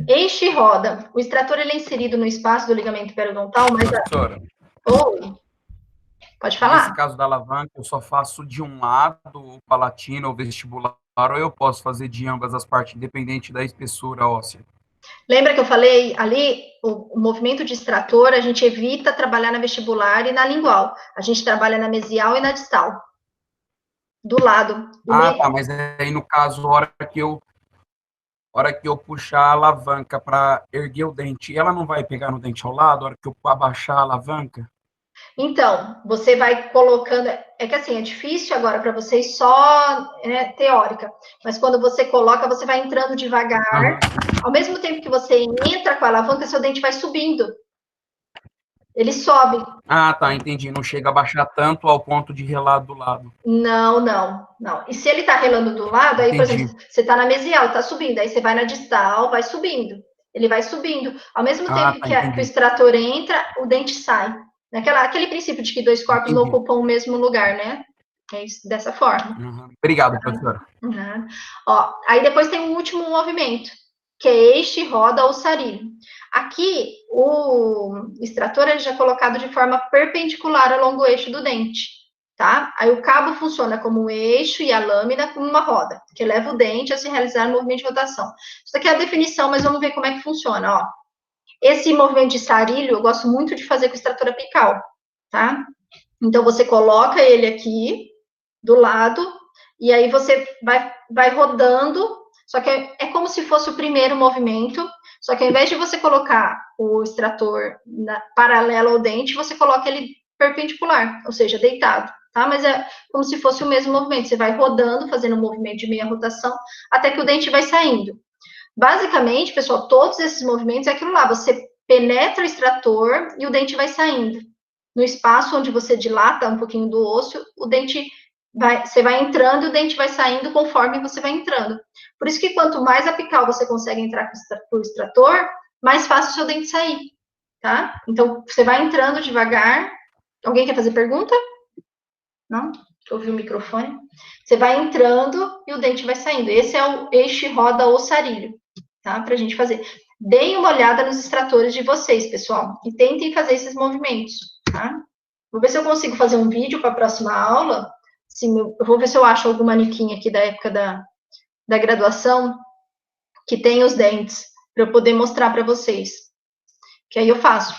Eixo e roda. O extrator ele é inserido no espaço do ligamento periodontal, mas... Professora, pode falar. nesse caso da alavanca, eu só faço de um lado, o palatino ou vestibular, ou eu posso fazer de ambas as partes, independente da espessura óssea? Lembra que eu falei ali, o movimento de extrator, a gente evita trabalhar na vestibular e na lingual. A gente trabalha na mesial e na distal. Do lado. Tá, mas aí no caso, a hora que eu puxar a alavanca para erguer o dente, ela não vai pegar no dente ao lado, a hora que eu abaixar a alavanca? Então, você vai colocando... É que assim, é difícil agora para vocês só teórica. Mas quando você coloca, você vai entrando devagar. Ao mesmo tempo que você entra com a alavanca, seu dente vai subindo. Ele sobe. Tá, entendi. Não chega a baixar tanto ao ponto de relar do lado. Não. E se ele tá relando do lado, aí, por exemplo, você tá na mesial, tá subindo. Aí você vai na distal, vai subindo. Ele vai subindo. Ao mesmo tempo que o extrator entra, o dente sai. Aquele princípio de que dois corpos não ocupam o mesmo lugar, né? É isso, dessa forma. Obrigado, professora. Ó, aí depois tem um último movimento, que é eixo, roda ou sarilho. Aqui, o extrator ele já é colocado de forma perpendicular ao longo eixo do dente, tá? Aí o cabo funciona como um eixo e a lâmina como uma roda, que leva o dente a se realizar no movimento de rotação. Isso aqui é a definição, mas vamos ver como é que funciona, ó. Esse movimento de sarilho, eu gosto muito de fazer com o extrator apical, tá? Então, você coloca ele aqui, do lado, e aí você vai rodando, só que é como se fosse o primeiro movimento, só que ao invés de você colocar o extrator paralelo ao dente, você coloca ele perpendicular, ou seja, deitado, tá? Mas é como se fosse o mesmo movimento, você vai rodando, fazendo um movimento de meia rotação, até que o dente vai saindo. Basicamente, pessoal, todos esses movimentos é aquilo lá, você penetra o extrator e o dente vai saindo. No espaço onde você dilata um pouquinho do osso, você vai entrando e o dente vai saindo conforme você vai entrando. Por isso que quanto mais apical você consegue entrar com o extrator, mais fácil o seu dente sair, tá? Então, você vai entrando devagar. Alguém quer fazer pergunta? Não? Ouviu o microfone? Você vai entrando e o dente vai saindo. Esse é o eixo, roda ou sarilho, tá? Pra gente fazer. Deem uma olhada nos extratores de vocês, pessoal, e tentem fazer esses movimentos, tá? Vou ver se eu consigo fazer um vídeo para a próxima aula. Eu vou ver se eu acho algum manequim aqui da época da graduação que tem os dentes, para eu poder mostrar para vocês. Que aí eu faço.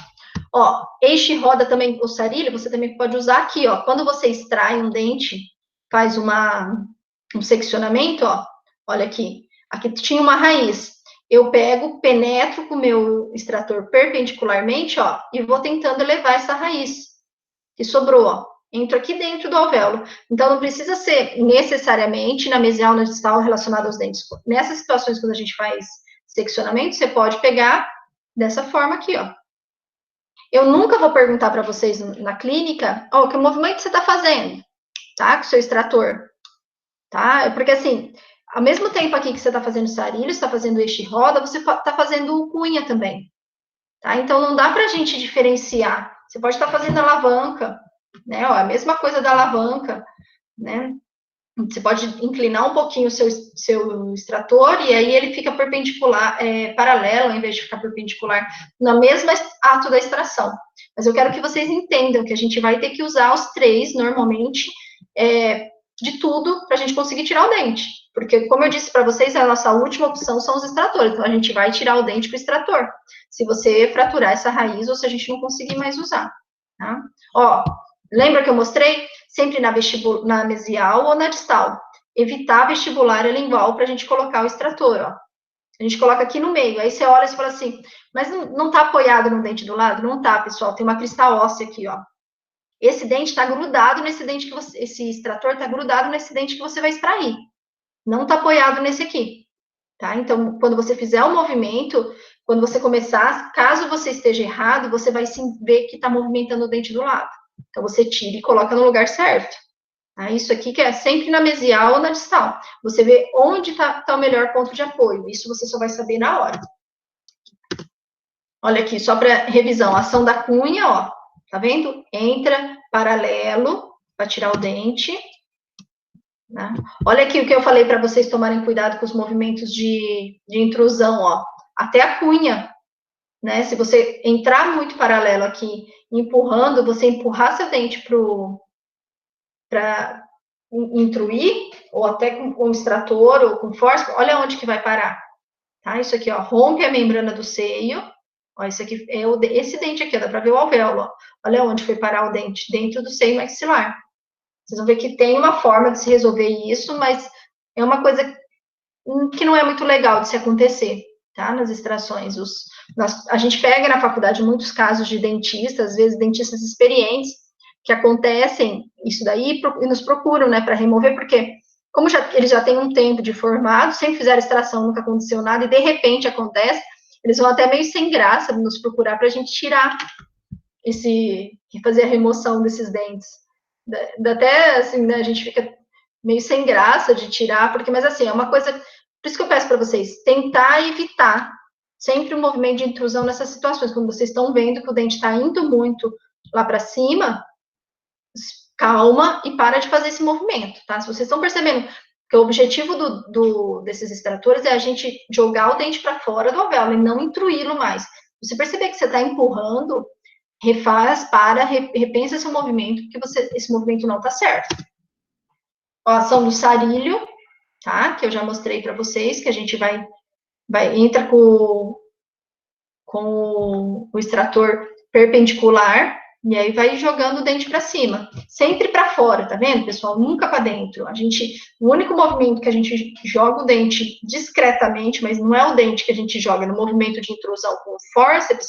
Ó, eixo e roda também, o sarilho, você também pode usar aqui, ó. Quando você extrai um dente, faz uma um seccionamento, ó, olha aqui, aqui tinha uma raiz. Eu pego, penetro com o meu extrator perpendicularmente, ó, e vou tentando elevar essa raiz que sobrou, ó. Entro aqui dentro do alvéolo. Então, não precisa ser necessariamente na mesial, na distal, relacionado aos dentes. Nessas situações, quando a gente faz seccionamento, você pode pegar dessa forma aqui, ó. Eu nunca vou perguntar para vocês na clínica, ó, que movimento você está fazendo, tá? Com o seu extrator, tá? Porque, assim, ao mesmo tempo aqui que você está fazendo sarilho, está fazendo eixo e roda, você está fazendo cunha também, tá? Então, não dá para a gente diferenciar. Você pode estar fazendo alavanca, né? Ó, a mesma coisa da alavanca, né? Você pode inclinar um pouquinho o seu extrator e aí ele fica perpendicular, paralelo, ao invés de ficar perpendicular, no mesmo ato da extração. Mas eu quero que vocês entendam que a gente vai ter que usar os três, normalmente, de tudo, para a gente conseguir tirar o dente. Porque, como eu disse para vocês, a nossa última opção são os extratores. Então, a gente vai tirar o dente com o extrator. Se você fraturar essa raiz ou se a gente não conseguir mais usar. Tá? Ó, lembra que eu mostrei? Sempre na mesial ou na distal. Evitar vestibular e lingual para a gente colocar o extrator, ó. A gente coloca aqui no meio. Aí você olha e fala assim, mas não está apoiado no dente do lado? Não está, pessoal. Tem uma crista óssea aqui, ó. Esse dente está grudado nesse dente que você... Esse extrator está grudado nesse dente que você vai extrair. Não está apoiado nesse aqui. Tá? Então, quando você fizer o movimento, quando você começar, caso você esteja errado, você vai sim ver que está movimentando o dente do lado. Então, você tira e coloca no lugar certo. Tá? Isso aqui que é sempre na mesial ou na distal. Você vê onde está o melhor ponto de apoio. Isso você só vai saber na hora. Olha aqui, só para revisão. A ação da cunha, ó. Tá vendo? Entra paralelo para tirar o dente. Né? Olha aqui o que eu falei para vocês tomarem cuidado com os movimentos de intrusão, ó. Até a cunha, né? Se você entrar muito paralelo aqui, empurrando, você empurrar seu dente para intruir, ou até com extrator ou com força, olha onde que vai parar. Tá? Isso aqui, ó, rompe a membrana do seio. Ó, isso aqui é esse dente aqui, ó, dá para ver o alvéolo, ó. Olha onde foi parar o dente, dentro do seio maxilar. Vocês vão ver que tem uma forma de se resolver isso, mas é uma coisa que não é muito legal de se acontecer, tá? Nas extrações. A gente pega na faculdade muitos casos de dentistas, às vezes dentistas experientes, que acontecem isso daí e nos procuram, né, para remover, porque como eles já têm um tempo de formado, sempre fizeram extração, nunca aconteceu nada, e de repente acontece, eles vão até meio sem graça nos procurar para a gente tirar fazer a remoção desses dentes. Até, assim, né, a gente fica meio sem graça de tirar, mas assim, é uma coisa, por isso que eu peço para vocês, tentar evitar sempre o movimento de intrusão nessas situações, quando vocês estão vendo que o dente está indo muito lá para cima, calma e para de fazer esse movimento, tá? Se vocês estão percebendo que o objetivo desses extratores é a gente jogar o dente para fora do alvéolo e não intruí-lo mais. Se você perceber que você está empurrando, refaz, repensa esse movimento, porque esse movimento não está certo. Ó, a ação do sarilho, tá? Que eu já mostrei para vocês, que a gente entra com o extrator perpendicular, e aí vai jogando o dente para cima. Sempre para fora, tá vendo, pessoal? Nunca para dentro. O único movimento que a gente joga o dente discretamente, mas não é o dente que a gente joga no movimento de intrusão com o fórceps,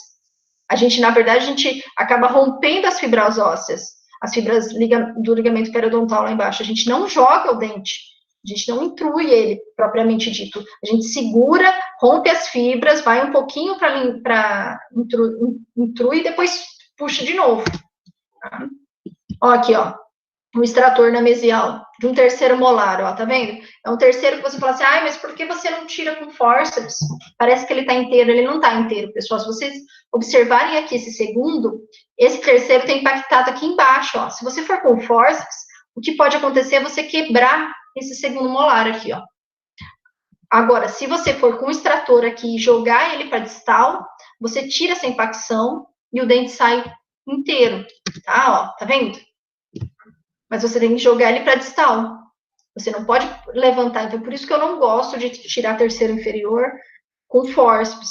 na verdade, a gente acaba rompendo as fibras ósseas, as fibras do ligamento periodontal lá embaixo. A gente não joga o dente, a gente não intrui ele, propriamente dito. A gente segura, rompe as fibras, vai um pouquinho para intrui e depois puxa de novo. Tá? Ó, aqui, ó, um extrator na mesial de um terceiro molar, ó, tá vendo? É um terceiro que você fala assim, mas por que você não tira com fórceps? Parece que ele tá inteiro, ele não tá inteiro, pessoal. Se vocês observarem aqui esse segundo, esse terceiro tem impactado aqui embaixo, ó. Se você for com fórceps, o que pode acontecer é você quebrar esse segundo molar aqui, ó. Agora, se você for com o extrator aqui e jogar ele para distal, você tira essa impacção e o dente sai inteiro, tá? Ó, tá vendo? Mas você tem que jogar ele para distal. Você não pode levantar. Então, por isso que eu não gosto de tirar terceiro inferior com fórceps.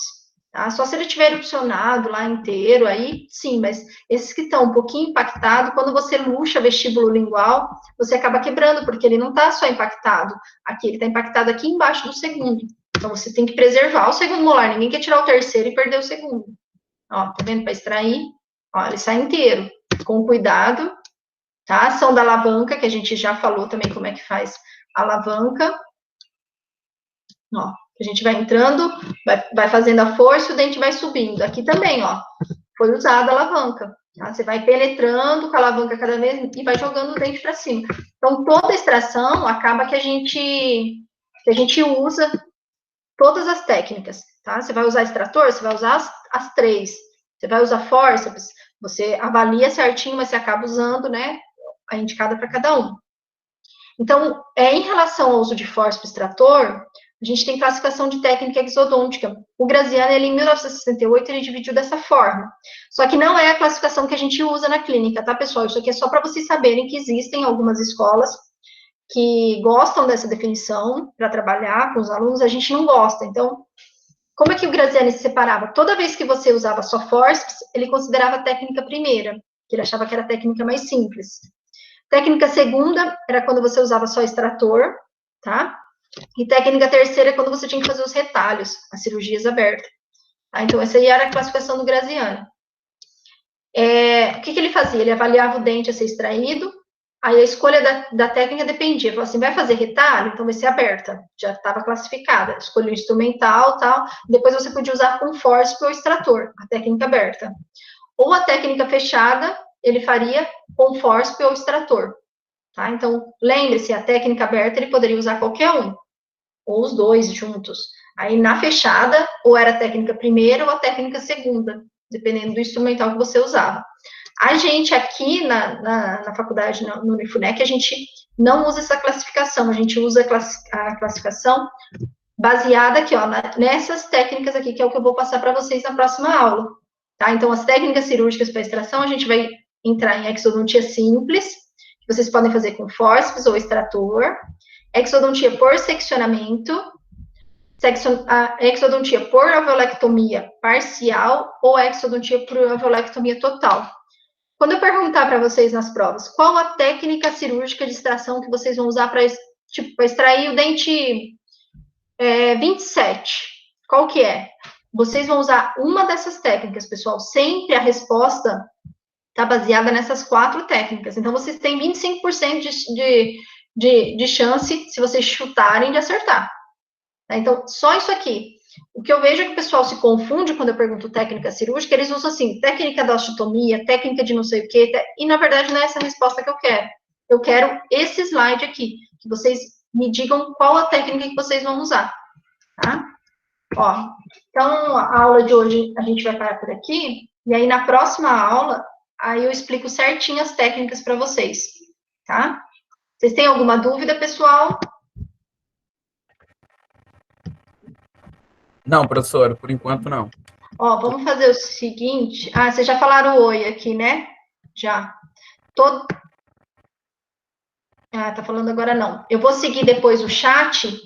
tá? Só se ele tiver erupcionado lá inteiro, aí sim, mas esses que estão um pouquinho impactados, quando você luxa vestíbulo lingual, você acaba quebrando, porque ele não está só impactado aqui, ele está impactado aqui embaixo do segundo. Então, você tem que preservar o segundo molar, ninguém quer tirar o terceiro e perder o segundo. Ó, tá vendo? Para extrair, ó, ele sai inteiro, com cuidado, tá? Ação da alavanca, que a gente já falou também como é que faz a alavanca. Ó, a gente vai entrando, vai fazendo a força e o dente vai subindo. Aqui também, ó, foi usada a alavanca. Tá? Você vai penetrando com a alavanca cada vez e vai jogando o dente para cima. Então, toda extração acaba que a gente usa todas as técnicas, tá? Você vai usar extrator, você vai usar as 3. Você vai usar fórceps, você avalia certinho, mas você acaba usando, né, a indicada para cada um. Então, em relação ao uso de fórceps extrator, a gente tem classificação de técnica exodôntica. O Graziano, ele, em 1968, ele dividiu dessa forma. Só que não é a classificação que a gente usa na clínica, tá, pessoal? Isso aqui é só para vocês saberem que existem algumas escolas que gostam dessa definição para trabalhar com os alunos, a gente não gosta. Então, como é que o Graziani se separava? Toda vez que você usava só fórceps, ele considerava a técnica primeira, que ele achava que era a técnica mais simples. Técnica segunda era quando você usava só extrator, tá? E técnica terceira é quando você tinha que fazer os retalhos, as cirurgias abertas. Tá? Então, essa aí era a classificação do Graziani. O que ele fazia? Ele avaliava o dente a ser extraído, aí a escolha da técnica dependia. Falou assim, vai fazer retalho? Então vai ser aberta. Já estava classificada. Escolheu instrumental, tal. Depois você podia usar com fórceps ou extrator, a técnica aberta. Ou a técnica fechada, ele faria com fórceps ou extrator. Tá? Então, lembre-se, a técnica aberta ele poderia usar qualquer um. Ou os dois juntos. Aí, na fechada, ou era a técnica primeira ou a técnica segunda, dependendo do instrumental que você usava. A gente aqui na faculdade, no Unifunec, a gente não usa essa classificação, a gente usa a classificação baseada aqui, ó, nessas técnicas aqui, que é o que eu vou passar para vocês na próxima aula, tá? Então, as técnicas cirúrgicas para extração, a gente vai entrar em exodontia simples, que vocês podem fazer com fórceps ou extrator, exodontia por seccionamento, exodontia por alveolectomia parcial ou exodontia por alveolectomia total. Quando eu perguntar para vocês nas provas, qual a técnica cirúrgica de extração que vocês vão usar para extrair o dente 27, qual que é? Vocês vão usar uma dessas técnicas, pessoal. Sempre a resposta está baseada nessas 4 técnicas. Então, vocês têm 25% de chance, se vocês chutarem, de acertar. Então, só isso aqui. O que eu vejo é que o pessoal se confunde quando eu pergunto técnica cirúrgica, eles usam assim, técnica da osteotomia, técnica de não sei o quê, e na verdade não é essa a resposta que eu quero. Eu quero esse slide aqui, que vocês me digam qual a técnica que vocês vão usar, tá? Ó, então, a aula de hoje a gente vai parar por aqui, e aí na próxima aula, aí eu explico certinho as técnicas para vocês, tá? Vocês têm alguma dúvida, pessoal? Não, professora, por enquanto não. Ó, vamos fazer o seguinte. Ah, vocês já falaram oi aqui, né? Já. Ah, tá falando agora não. Eu vou seguir depois o chat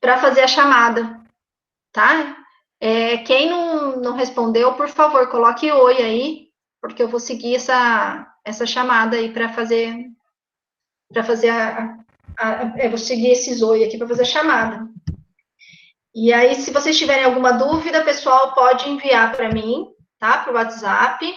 para fazer a chamada, tá? Quem não respondeu, por favor, coloque oi aí, porque eu vou seguir essa chamada aí para fazer eu vou seguir esses oi aqui para fazer a chamada. E aí, se vocês tiverem alguma dúvida, pessoal, pode enviar para mim, tá? Para o WhatsApp.